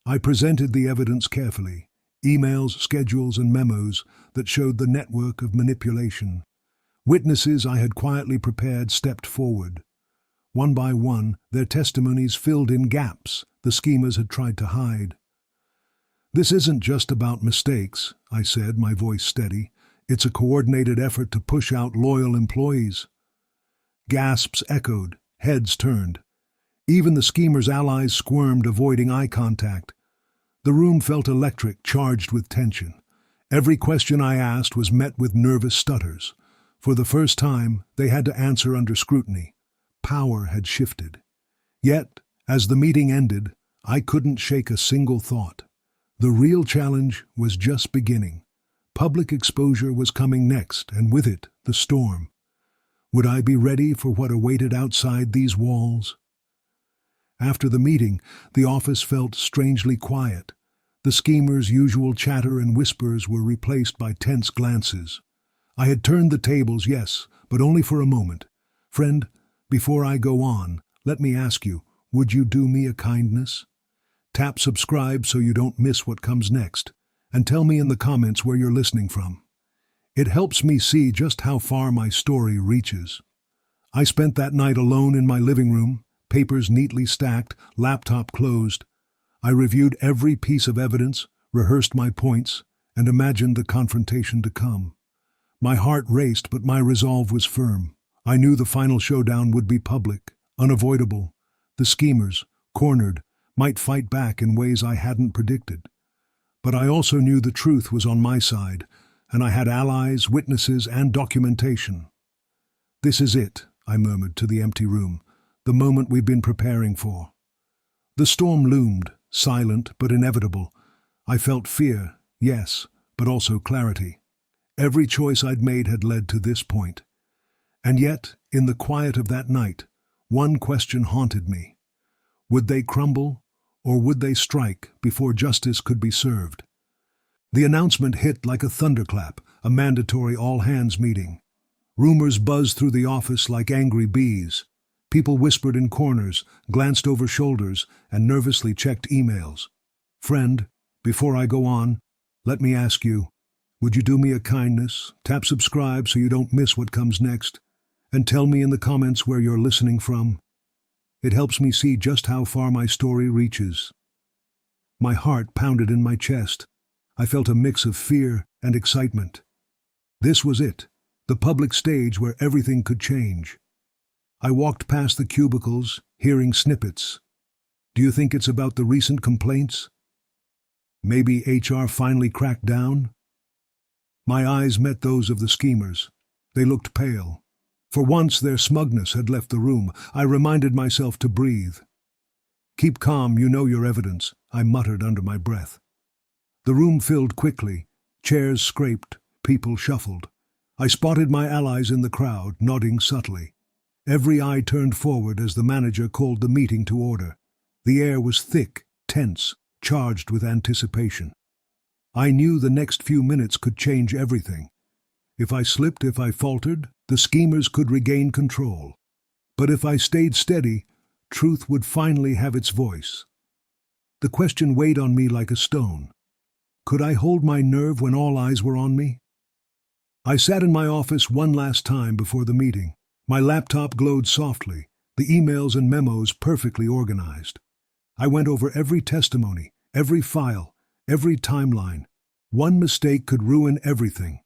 I presented the evidence carefully, emails, schedules, and memos that showed the network of manipulation. Witnesses I had quietly prepared stepped forward. One by one, their testimonies filled in gaps the schemers had tried to hide. "This isn't just about mistakes," I said, my voice steady. "It's a coordinated effort to push out loyal employees." Gasps echoed, heads turned. Even the schemers' allies squirmed, avoiding eye contact. The room felt electric, charged with tension. Every question I asked was met with nervous stutters. For the first time, they had to answer under scrutiny. Power had shifted. Yet, as the meeting ended, I couldn't shake a single thought. The real challenge was just beginning. Public exposure was coming next, and with it, the storm. Would I be ready for what awaited outside these walls? After the meeting, the office felt strangely quiet. The schemers' usual chatter and whispers were replaced by tense glances. I had turned the tables, yes, but only for a moment. "Friend, before I go on, let me ask you, would you do me a kindness? Tap subscribe so you don't miss what comes next, and tell me in the comments where you're listening from. It helps me see just how far my story reaches." I spent that night alone in my living room, papers neatly stacked, laptop closed. I reviewed every piece of evidence, rehearsed my points, and imagined the confrontation to come. My heart raced, but my resolve was firm. I knew the final showdown would be public, unavoidable. The schemers, cornered, might fight back in ways I hadn't predicted. But I also knew the truth was on my side, and I had allies, witnesses, and documentation. "This is it," I murmured to the empty room, "the moment we've been preparing for." The storm loomed, silent but inevitable. I felt fear, yes, but also clarity. Every choice I'd made had led to this point. And yet, in the quiet of that night, one question haunted me. Would they crumble, or would they strike before justice could be served? The announcement hit like a thunderclap, a mandatory all-hands meeting. Rumors buzzed through the office like angry bees. People whispered in corners, glanced over shoulders, and nervously checked emails. "Friend, before I go on, let me ask you, would you do me a kindness? Tap subscribe so you don't miss what comes next, and tell me in the comments where you're listening from. It helps me see just how far my story reaches." My heart pounded in my chest. I felt a mix of fear and excitement. This was it, the public stage where everything could change. I walked past the cubicles, hearing snippets. "Do you think it's about the recent complaints? Maybe HR finally cracked down?" My eyes met those of the schemers. They looked pale. For once their smugness had left the room. I reminded myself to breathe. "Keep calm, you know your evidence," I muttered under my breath. The room filled quickly. Chairs scraped, people shuffled. I spotted my allies in the crowd, nodding subtly. Every eye turned forward as the manager called the meeting to order. The air was thick, tense, charged with anticipation. I knew the next few minutes could change everything. If I slipped, if I faltered, the schemers could regain control. But if I stayed steady, truth would finally have its voice. The question weighed on me like a stone. Could I hold my nerve when all eyes were on me? I sat in my office one last time before the meeting. My laptop glowed softly, the emails and memos perfectly organized. I went over every testimony, every file, every timeline. One mistake could ruin everything.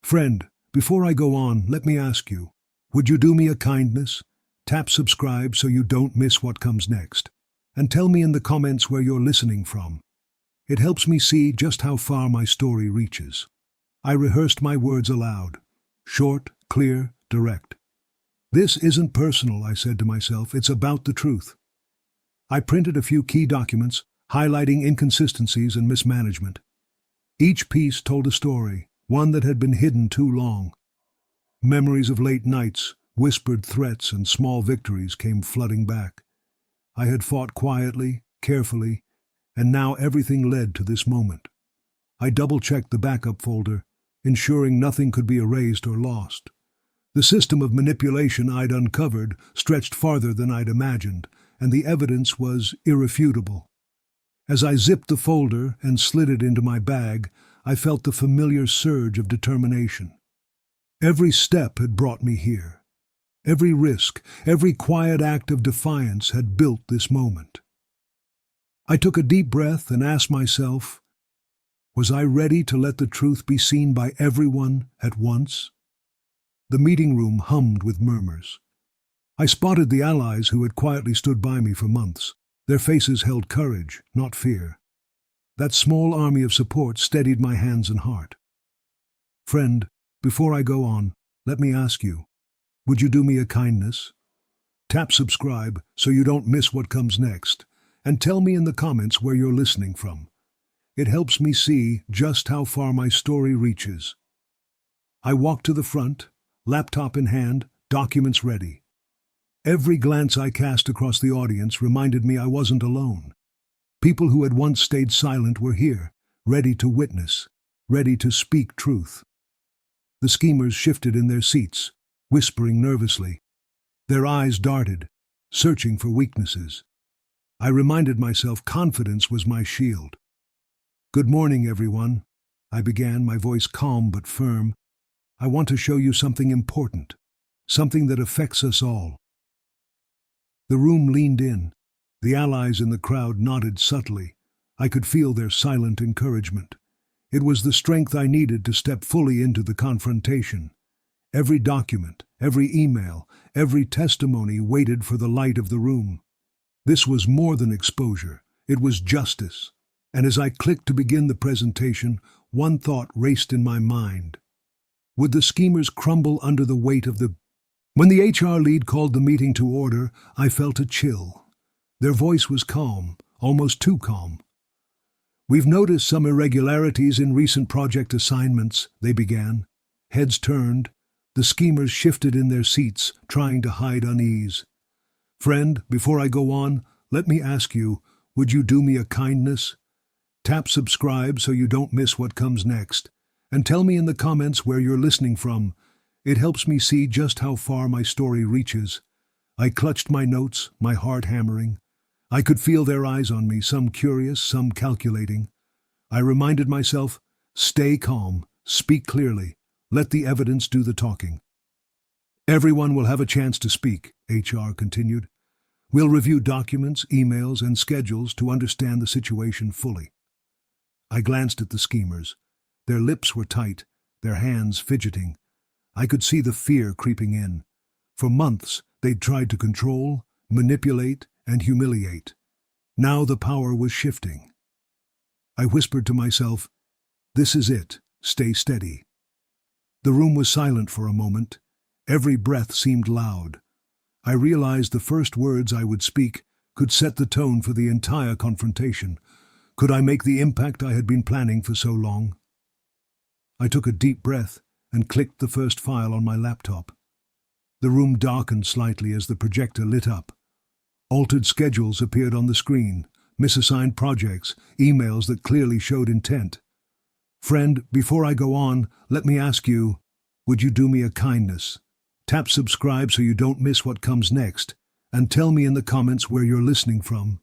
Friend, before I go on, let me ask you, would you do me a kindness? Tap subscribe so you don't miss what comes next. And tell me in the comments where you're listening from. It helps me see just how far my story reaches. I rehearsed my words aloud. Short, clear, direct. This isn't personal, I said to myself. It's about the truth. I printed a few key documents, highlighting inconsistencies and mismanagement. Each piece told a story, one that had been hidden too long. Memories of late nights, whispered threats, and small victories came flooding back. I had fought quietly, carefully, and now everything led to this moment. I double-checked the backup folder, ensuring nothing could be erased or lost. The system of manipulation I'd uncovered stretched farther than I'd imagined, and the evidence was irrefutable. As I zipped the folder and slid it into my bag, I felt the familiar surge of determination. Every step had brought me here. Every risk, every quiet act of defiance had built this moment. I took a deep breath and asked myself, was I ready to let the truth be seen by everyone at once? The meeting room hummed with murmurs. I spotted the allies who had quietly stood by me for months. Their faces held courage, not fear. That small army of support steadied my hands and heart. Friend, before I go on, let me ask you, would you do me a kindness? Tap subscribe so you don't miss what comes next, and tell me in the comments where you're listening from. It helps me see just how far my story reaches. I walked to the front, laptop in hand, documents ready. Every glance I cast across the audience reminded me I wasn't alone. People who had once stayed silent were here, ready to witness, ready to speak truth. The schemers shifted in their seats, whispering nervously. Their eyes darted, searching for weaknesses. I reminded myself confidence was my shield. Good morning, everyone. I began, my voice calm but firm. I want to show you something important, something that affects us all. The room leaned in. The allies in the crowd nodded subtly. I could feel their silent encouragement. It was the strength I needed to step fully into the confrontation. Every document, every email, every testimony waited for the light of the room. This was more than exposure. It was justice. And as I clicked to begin the presentation, one thought raced in my mind. Would the schemers crumble under the weight of the... When the HR lead called the meeting to order, I felt a chill. Their voice was calm, almost too calm. We've noticed some irregularities in recent project assignments, they began. Heads turned. The schemers shifted in their seats, trying to hide unease. Friend, before I go on, let me ask you, would you do me a kindness? Tap subscribe so you don't miss what comes next. And tell me in the comments where you're listening from. It helps me see just how far my story reaches. I clutched my notes, my heart hammering. I could feel their eyes on me, some curious, some calculating. I reminded myself, stay calm, speak clearly, let the evidence do the talking. Everyone will have a chance to speak, HR continued. We'll review documents, emails, and schedules to understand the situation fully. I glanced at the schemers. Their lips were tight, their hands fidgeting. I could see the fear creeping in. For months, they'd tried to control, manipulate, and humiliate. Now the power was shifting. I whispered to myself, this is it, stay steady. The room was silent for a moment. Every breath seemed loud. I realized the first words I would speak could set the tone for the entire confrontation. Could I make the impact I had been planning for so long? I took a deep breath and clicked the first file on my laptop. The room darkened slightly as the projector lit up. Altered schedules appeared on the screen, misassigned projects, emails that clearly showed intent. Friend, before I go on, let me ask you, would you do me a kindness? Tap subscribe so you don't miss what comes next, and tell me in the comments where you're listening from.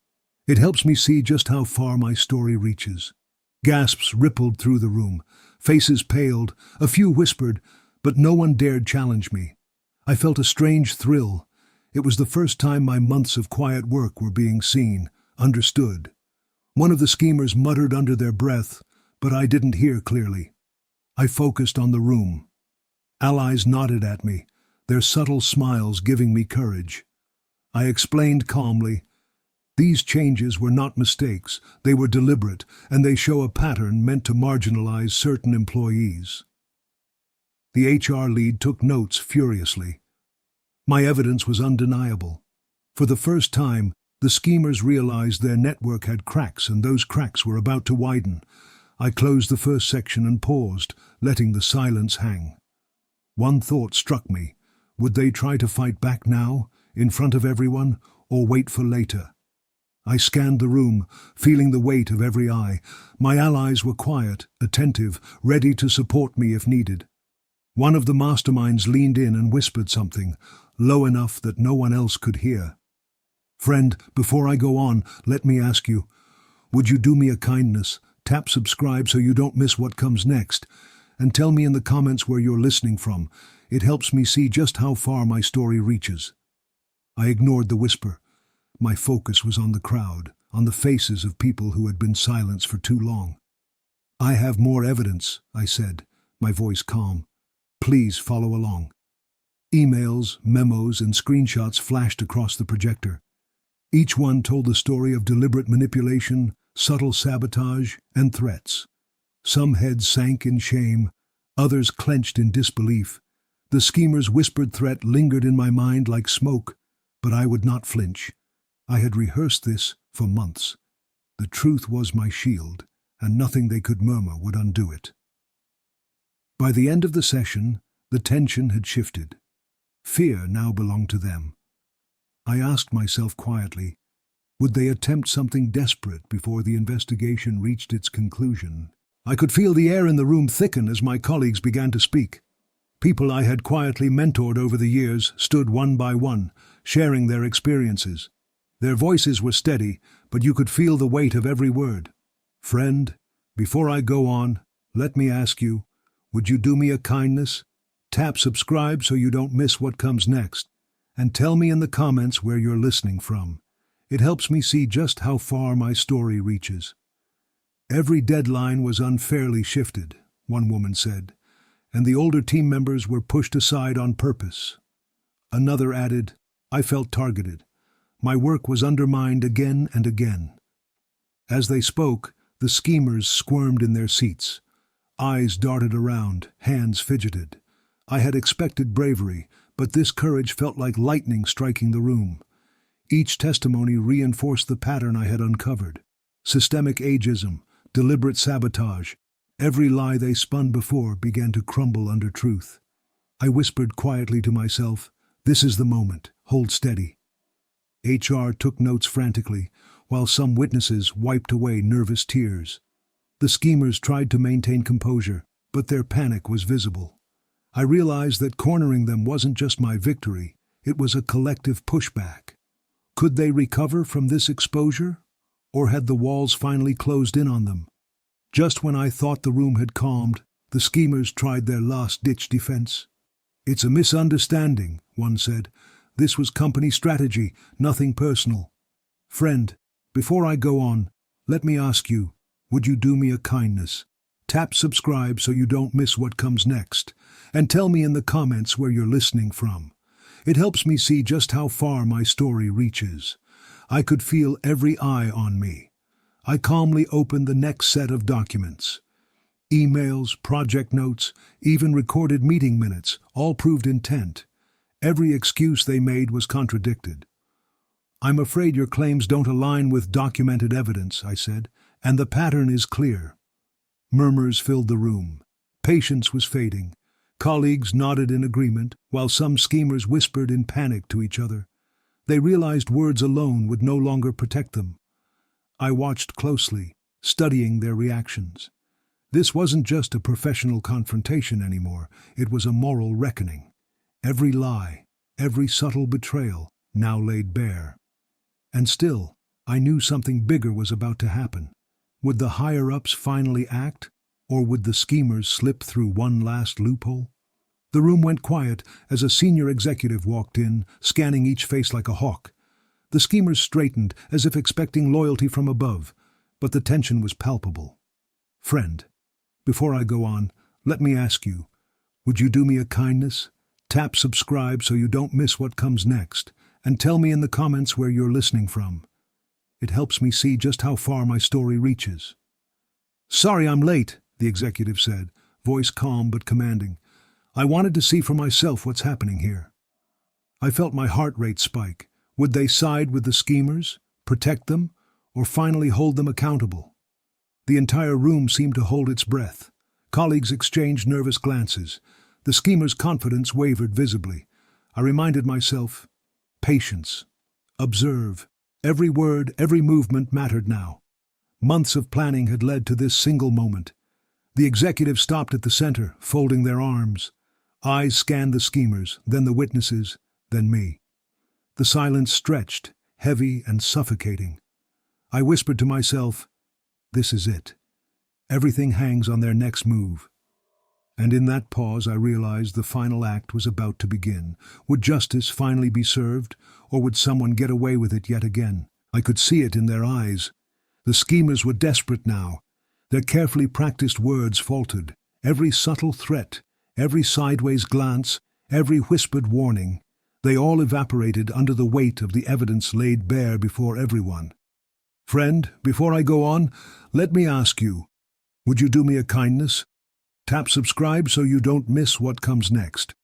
It helps me see just how far my story reaches. Gasps rippled through the room, faces paled, a few whispered, but no one dared challenge me. I felt a strange thrill. It was the first time my months of quiet work were being seen, understood. One of the schemers muttered under their breath, but I didn't hear clearly. I focused on the room. Allies nodded at me, their subtle smiles giving me courage. I explained calmly, these changes were not mistakes, they were deliberate, and they show a pattern meant to marginalize certain employees. The HR lead took notes furiously. My evidence was undeniable. For the first time, the schemers realized their network had cracks, and those cracks were about to widen. I closed the first section and paused, letting the silence hang. One thought struck me. Would they try to fight back now, in front of everyone, or wait for later? I scanned the room, feeling the weight of every eye. My allies were quiet, attentive, ready to support me if needed. One of the masterminds leaned in and whispered something, low enough that no one else could hear. Friend, before I go on, let me ask you, would you do me a kindness? Tap subscribe so you don't miss what comes next, and tell me in the comments where you're listening from. It helps me see just how far my story reaches. I ignored the whisper. My focus was on the crowd, on the faces of people who had been silenced for too long. I have more evidence, I said, my voice calm. Please follow along. Emails, memos, and screenshots flashed across the projector. Each one told the story of deliberate manipulation, subtle sabotage, and threats. Some heads sank in shame, others clenched in disbelief. The schemer's whispered threat lingered in my mind like smoke, but I would not flinch. I had rehearsed this for months. The truth was my shield, and nothing they could murmur would undo it. By the end of the session, the tension had shifted. Fear now belonged to them. I asked myself quietly, would they attempt something desperate before the investigation reached its conclusion? I could feel the air in the room thicken as my colleagues began to speak. People I had quietly mentored over the years stood one by one, sharing their experiences. Their voices were steady, but you could feel the weight of every word. Friend, before I go on, let me ask you, would you do me a kindness? Tap subscribe so you don't miss what comes next, and tell me in the comments where you're listening from. It helps me see just how far my story reaches. Every deadline was unfairly shifted, one woman said, and the older team members were pushed aside on purpose. Another added, I felt targeted. My work was undermined again and again. As they spoke, the schemers squirmed in their seats. Eyes darted around, hands fidgeted. I had expected bravery, but this courage felt like lightning striking the room. Each testimony reinforced the pattern I had uncovered. Systemic ageism, deliberate sabotage. Every lie they spun before began to crumble under truth. I whispered quietly to myself, this is the moment, hold steady. HR took notes frantically, while some witnesses wiped away nervous tears. The schemers tried to maintain composure, but their panic was visible. I realized that cornering them wasn't just my victory, it was a collective pushback. Could they recover from this exposure? Or had the walls finally closed in on them? Just when I thought the room had calmed, the schemers tried their last-ditch defense. It's a misunderstanding, one said. This was company strategy, nothing personal. Friend, before I go on, let me ask you, would you do me a kindness? Tap subscribe so you don't miss what comes next, and tell me in the comments where you're listening from. It helps me see just how far my story reaches. I could feel every eye on me. I calmly opened the next set of documents. Emails, project notes, even recorded meeting minutes, all proved intent. Every excuse they made was contradicted. I'm afraid your claims don't align with documented evidence, I said, and the pattern is clear. Murmurs filled the room. Patience was fading. Colleagues nodded in agreement, while some schemers whispered in panic to each other. They realized words alone would no longer protect them. I watched closely, studying their reactions. This wasn't just a professional confrontation anymore, it was a moral reckoning. Every lie, every subtle betrayal, now laid bare. And still, I knew something bigger was about to happen. Would the higher-ups finally act, or would the schemers slip through one last loophole? The room went quiet as a senior executive walked in, scanning each face like a hawk. The schemers straightened, as if expecting loyalty from above, but the tension was palpable. "Friend, before I go on, let me ask you, would you do me a kindness? Tap subscribe so you don't miss what comes next, and tell me in the comments where you're listening from. It helps me see just how far my story reaches." "Sorry I'm late," the executive said, voice calm but commanding. "I wanted to see for myself what's happening here." I felt my heart rate spike. Would they side with the schemers, protect them, or finally hold them accountable? The entire room seemed to hold its breath. Colleagues exchanged nervous glances. The schemers' confidence wavered visibly. I reminded myself, patience. Observe. Every word, every movement mattered now. Months of planning had led to this single moment. The executive stopped at the center, folding their arms. Eyes scanned the schemers, then the witnesses, then me. The silence stretched, heavy and suffocating. I whispered to myself, "This is it. Everything hangs on their next move." And in that pause I realized the final act was about to begin. Would justice finally be served, or would someone get away with it yet again? I could see it in their eyes. The schemers were desperate now. Their carefully practiced words faltered. Every subtle threat, every sideways glance, every whispered warning, they all evaporated under the weight of the evidence laid bare before everyone. "Friend, before I go on, let me ask you, would you do me a kindness? Tap subscribe so you don't miss what comes next.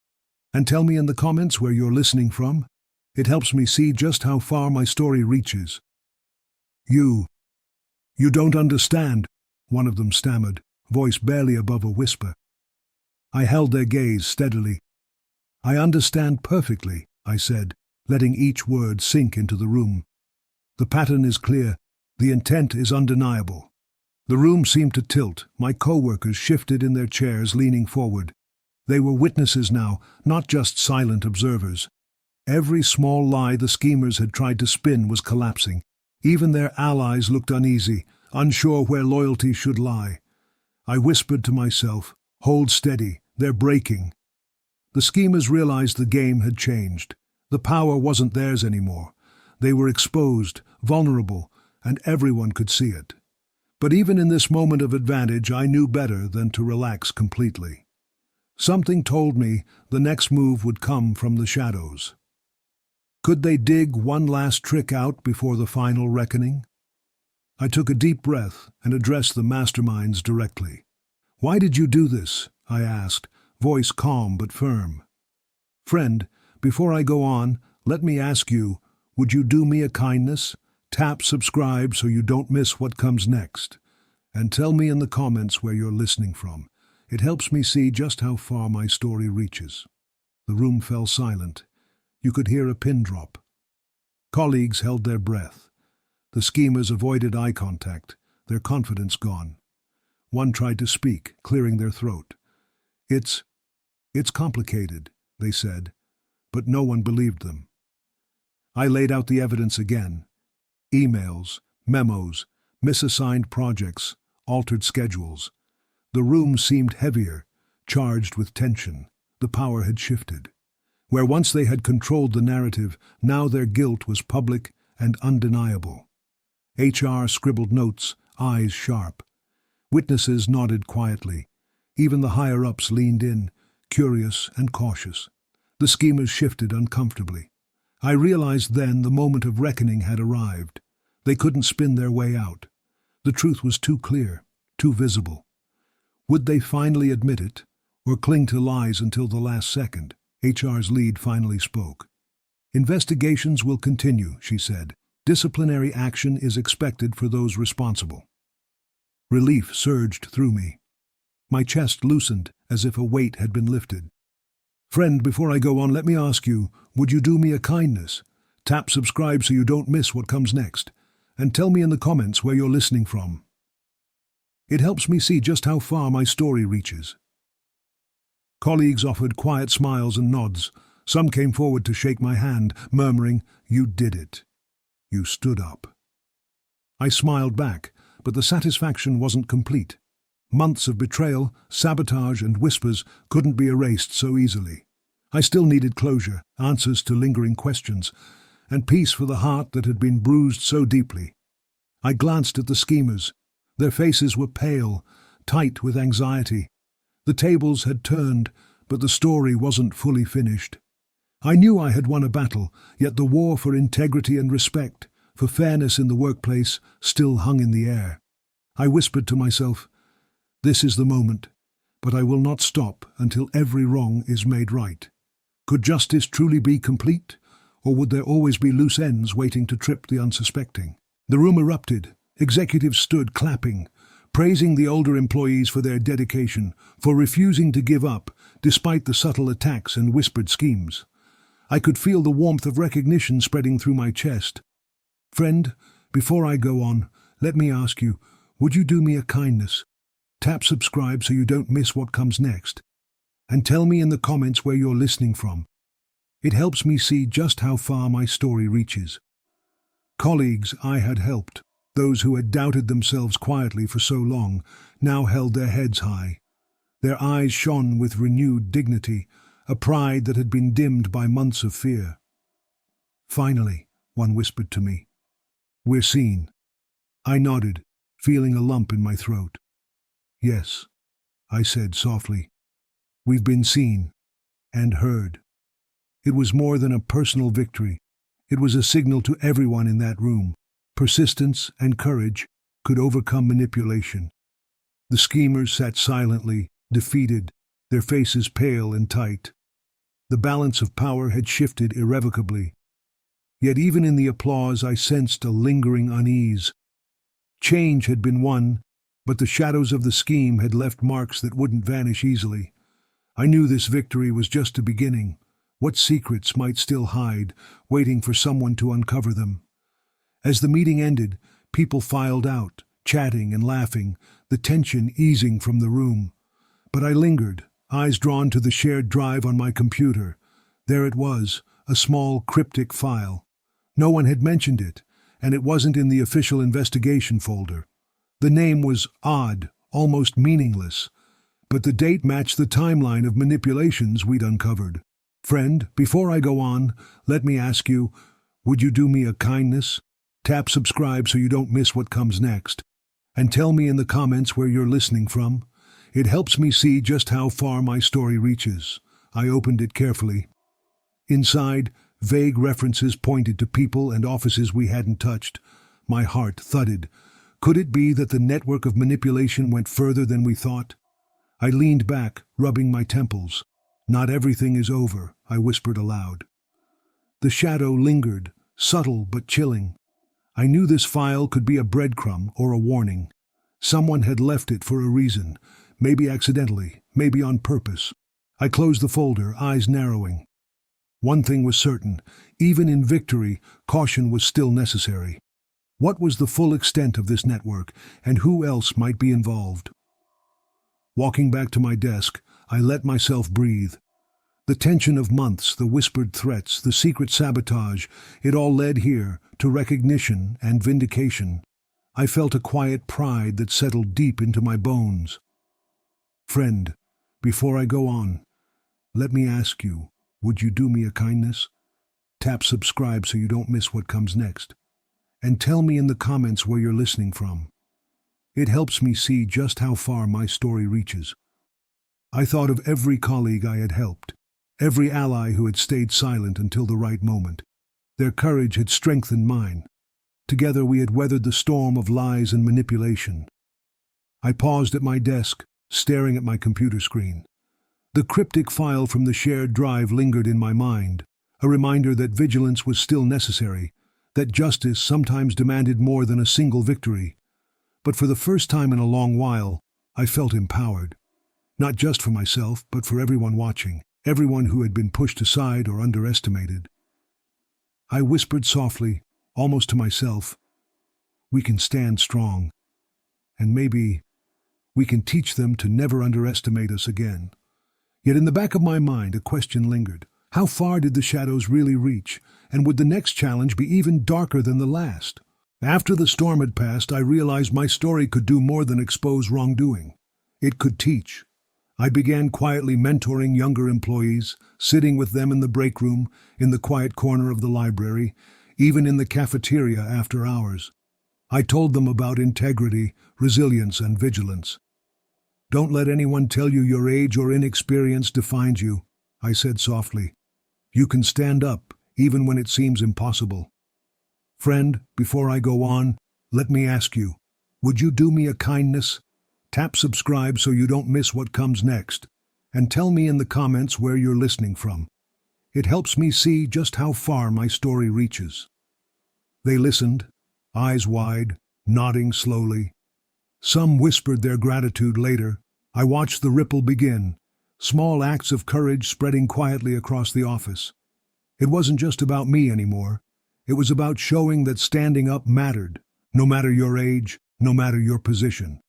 And tell me in the comments where you're listening from. It helps me see just how far my story reaches." You don't understand," one of them stammered, voice barely above a whisper. I held their gaze steadily. "I understand perfectly," I said, letting each word sink into the room. "The pattern is clear. The intent is undeniable." The room seemed to tilt. My co-workers shifted in their chairs, leaning forward. They were witnesses now, not just silent observers. Every small lie the schemers had tried to spin was collapsing. Even their allies looked uneasy, unsure where loyalty should lie. I whispered to myself, "Hold steady, they're breaking." The schemers realized the game had changed. The power wasn't theirs anymore. They were exposed, vulnerable, and everyone could see it. But even in this moment of advantage, I knew better than to relax completely. Something told me the next move would come from the shadows. Could they dig one last trick out before the final reckoning? I took a deep breath and addressed the masterminds directly. "Why did you do this?" I asked, voice calm but firm. "Friend, before I go on, let me ask you, would you do me a kindness? Tap subscribe so you don't miss what comes next. And tell me in the comments where you're listening from. It helps me see just how far my story reaches." The room fell silent. You could hear a pin drop. Colleagues held their breath. The schemers avoided eye contact, their confidence gone. One tried to speak, clearing their throat. It's complicated," they said, but no one believed them. I laid out the evidence again. Emails, memos, misassigned projects, altered schedules. The room seemed heavier, charged with tension. The power had shifted. Where once they had controlled the narrative, now their guilt was public and undeniable. HR scribbled notes, eyes sharp. Witnesses nodded quietly. Even the higher-ups leaned in, curious and cautious. The schemers shifted uncomfortably. I realized then the moment of reckoning had arrived. They couldn't spin their way out. The truth was too clear, too visible. Would they finally admit it, or cling to lies until the last second? HR's lead finally spoke. "Investigations will continue," she said. "Disciplinary action is expected for those responsible." Relief surged through me. My chest loosened as if a weight had been lifted. "Friend, before I go on, let me ask you, would you do me a kindness? Tap subscribe so you don't miss what comes next. and tell me in the comments where you're listening from. It helps me see just how far my story reaches. Colleagues offered quiet smiles and nods. Some came forward to shake my hand, murmuring, "You did it. You stood up." I smiled back, but the satisfaction wasn't complete. Months of betrayal, sabotage, and whispers couldn't be erased so easily. I still needed closure, answers to lingering questions, and peace for the heart that had been bruised so deeply. I glanced at the schemers. Their faces were pale, tight with anxiety. The tables had turned, but the story wasn't fully finished. I knew I had won a battle, yet the war for integrity and respect, for fairness in the workplace, still hung in the air. I whispered to myself, "This is the moment, but I will not stop until every wrong is made right." Could justice truly be complete, or would there always be loose ends waiting to trip the unsuspecting? The room erupted. Executives stood clapping, praising the older employees for their dedication, for refusing to give up, despite the subtle attacks and whispered schemes. I could feel the warmth of recognition spreading through my chest. "Friend, before I go on, let me ask you, would you do me a kindness? Tap subscribe so you don't miss what comes next. And tell me in the comments where you're listening from. It helps me see just how far my story reaches." Colleagues I had helped, those who had doubted themselves quietly for so long, now held their heads high. Their eyes shone with renewed dignity, a pride that had been dimmed by months of fear. "Finally," one whispered to me, "we're seen." I nodded, feeling a lump in my throat. "Yes," I said softly, "we've been seen and heard." It was more than a personal victory. It was a signal to everyone in that room. Persistence and courage could overcome manipulation. The schemers sat silently, defeated, their faces pale and tight. The balance of power had shifted irrevocably. Yet even in the applause I sensed a lingering unease. Change had been won, but the shadows of the scheme had left marks that wouldn't vanish easily. I knew this victory was just a beginning. What secrets might still hide, waiting for someone to uncover them? As the meeting ended, people filed out, chatting and laughing, the tension easing from the room. But I lingered, eyes drawn to the shared drive on my computer. There it was, a small cryptic file. No one had mentioned it, and it wasn't in the official investigation folder. The name was odd, almost meaningless, but the date matched the timeline of manipulations we'd uncovered. Friend, before I go on, let me ask you, would you do me a kindness? Tap subscribe so you don't miss what comes next. And tell me in the comments where you're listening from. It helps me see just how far my story reaches. I opened it carefully. Inside, vague references pointed to people and offices we hadn't touched. My heart thudded. Could it be that the network of manipulation went further than we thought? I leaned back, rubbing my temples. "Not everything is over," I whispered aloud. The shadow lingered, subtle but chilling. I knew this file could be a breadcrumb or a warning. Someone had left it for a reason, maybe accidentally, maybe on purpose. I closed the folder, eyes narrowing. One thing was certain, even in victory, caution was still necessary. What was the full extent of this network, and who else might be involved? Walking back to my desk, I let myself breathe. The tension of months, the whispered threats, the secret sabotage, it all led here to recognition and vindication. I felt a quiet pride that settled deep into my bones. Friend, before I go on, let me ask you, would you do me a kindness? Tap subscribe so you don't miss what comes next. And tell me in the comments where you're listening from. It helps me see just how far my story reaches. I thought of every colleague I had helped, every ally who had stayed silent until the right moment. Their courage had strengthened mine. Together we had weathered the storm of lies and manipulation. I paused at my desk, staring at my computer screen. The cryptic file from the shared drive lingered in my mind, a reminder that vigilance was still necessary, that justice sometimes demanded more than a single victory. But for the first time in a long while, I felt empowered. Not just for myself, but for everyone watching, everyone who had been pushed aside or underestimated. I whispered softly, almost to myself, we can stand strong, and maybe we can teach them to never underestimate us again. Yet in the back of my mind, a question lingered. How far did the shadows really reach, and would the next challenge be even darker than the last? After the storm had passed, I realized my story could do more than expose wrongdoing. It could teach. I began quietly mentoring younger employees, sitting with them in the break room, in the quiet corner of the library, even in the cafeteria after hours. I told them about integrity, resilience, and vigilance. "Don't let anyone tell you your age or inexperience defines you," I said softly. "You can stand up, even when it seems impossible." Friend, before I go on, let me ask you, would you do me a kindness? Tap subscribe so you don't miss what comes next, and tell me in the comments where you're listening from. It helps me see just how far my story reaches. They listened, eyes wide, nodding slowly. Some whispered their gratitude later. I watched the ripple begin, small acts of courage spreading quietly across the office. It wasn't just about me anymore. It was about showing that standing up mattered, no matter your age, no matter your position.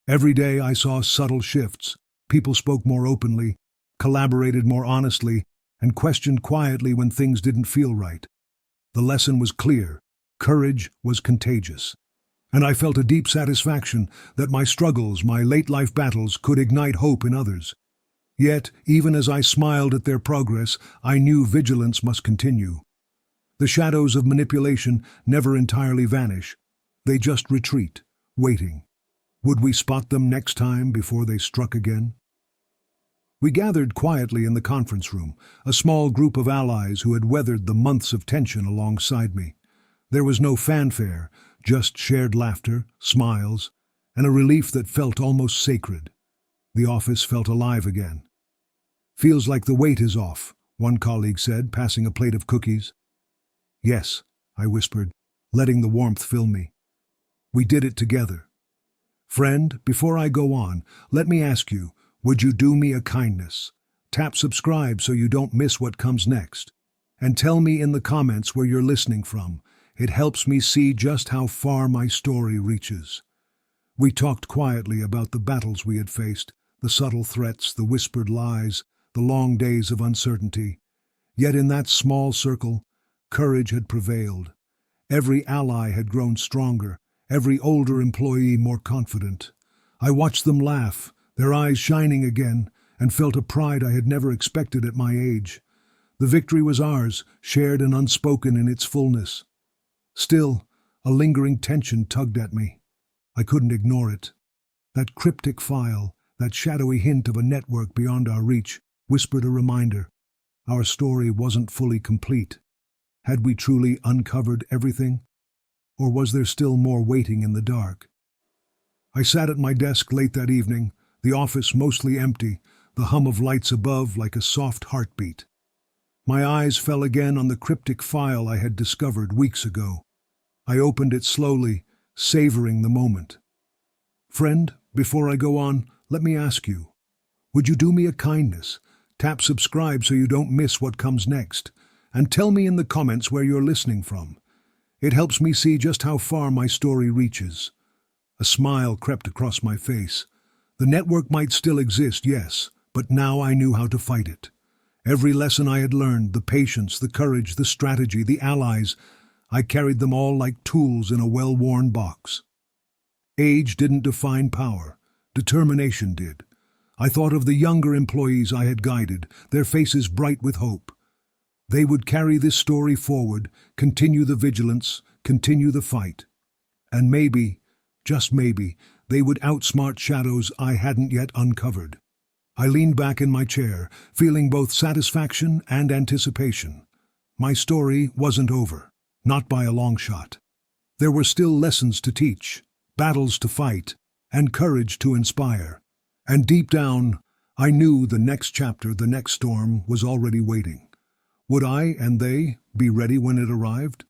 Every day I saw subtle shifts. People spoke more openly, collaborated more honestly, and questioned quietly when things didn't feel right. The lesson was clear. Courage was contagious. And I felt a deep satisfaction that my struggles, my late-life battles, could ignite hope in others. Yet, even as I smiled at their progress, I knew vigilance must continue. The shadows of manipulation never entirely vanish. They just retreat, waiting. Would we spot them next time before they struck again? We gathered quietly in the conference room, a small group of allies who had weathered the months of tension alongside me. There was no fanfare, just shared laughter, smiles, and a relief that felt almost sacred. The office felt alive again. "Feels like the weight is off," one colleague said, passing a plate of cookies. "Yes," I whispered, letting the warmth fill me. "We did it together." Friend, before I go on, let me ask you, would you do me a kindness? Tap subscribe so you don't miss what comes next. And tell me in the comments where you're listening from. It helps me see just how far my story reaches. We talked quietly about the battles we had faced, the subtle threats, the whispered lies, the long days of uncertainty. Yet in that small circle, courage had prevailed. Every ally had grown stronger, every older employee more confident. I watched them laugh, their eyes shining again, and felt a pride I had never expected at my age. The victory was ours, shared and unspoken in its fullness. Still, a lingering tension tugged at me. I couldn't ignore it. That cryptic file, that shadowy hint of a network beyond our reach, whispered a reminder. Our story wasn't fully complete. Had we truly uncovered everything? Or was there still more waiting in the dark? I sat at my desk late that evening, the office mostly empty, the hum of lights above like a soft heartbeat. My eyes fell again on the cryptic file I had discovered weeks ago. I opened it slowly, savoring the moment. Friend, before I go on, let me ask you, would you do me a kindness? Tap subscribe so you don't miss what comes next, and tell me in the comments where you're listening from. It helps me see just how far my story reaches. A smile crept across my face. The network might still exist, yes, but now I knew how to fight it. Every lesson I had learned, the patience, the courage, the strategy, the allies, I carried them all like tools in a well-worn box. Age didn't define power. Determination did. I thought of the younger employees I had guided, their faces bright with hope. They would carry this story forward, continue the vigilance, continue the fight. And maybe, just maybe, they would outsmart shadows I hadn't yet uncovered. I leaned back in my chair, feeling both satisfaction and anticipation. My story wasn't over. Not by a long shot. There were still lessons to teach, battles to fight, and courage to inspire. And deep down, I knew the next chapter, the next storm, was already waiting. Would I and they be ready when it arrived?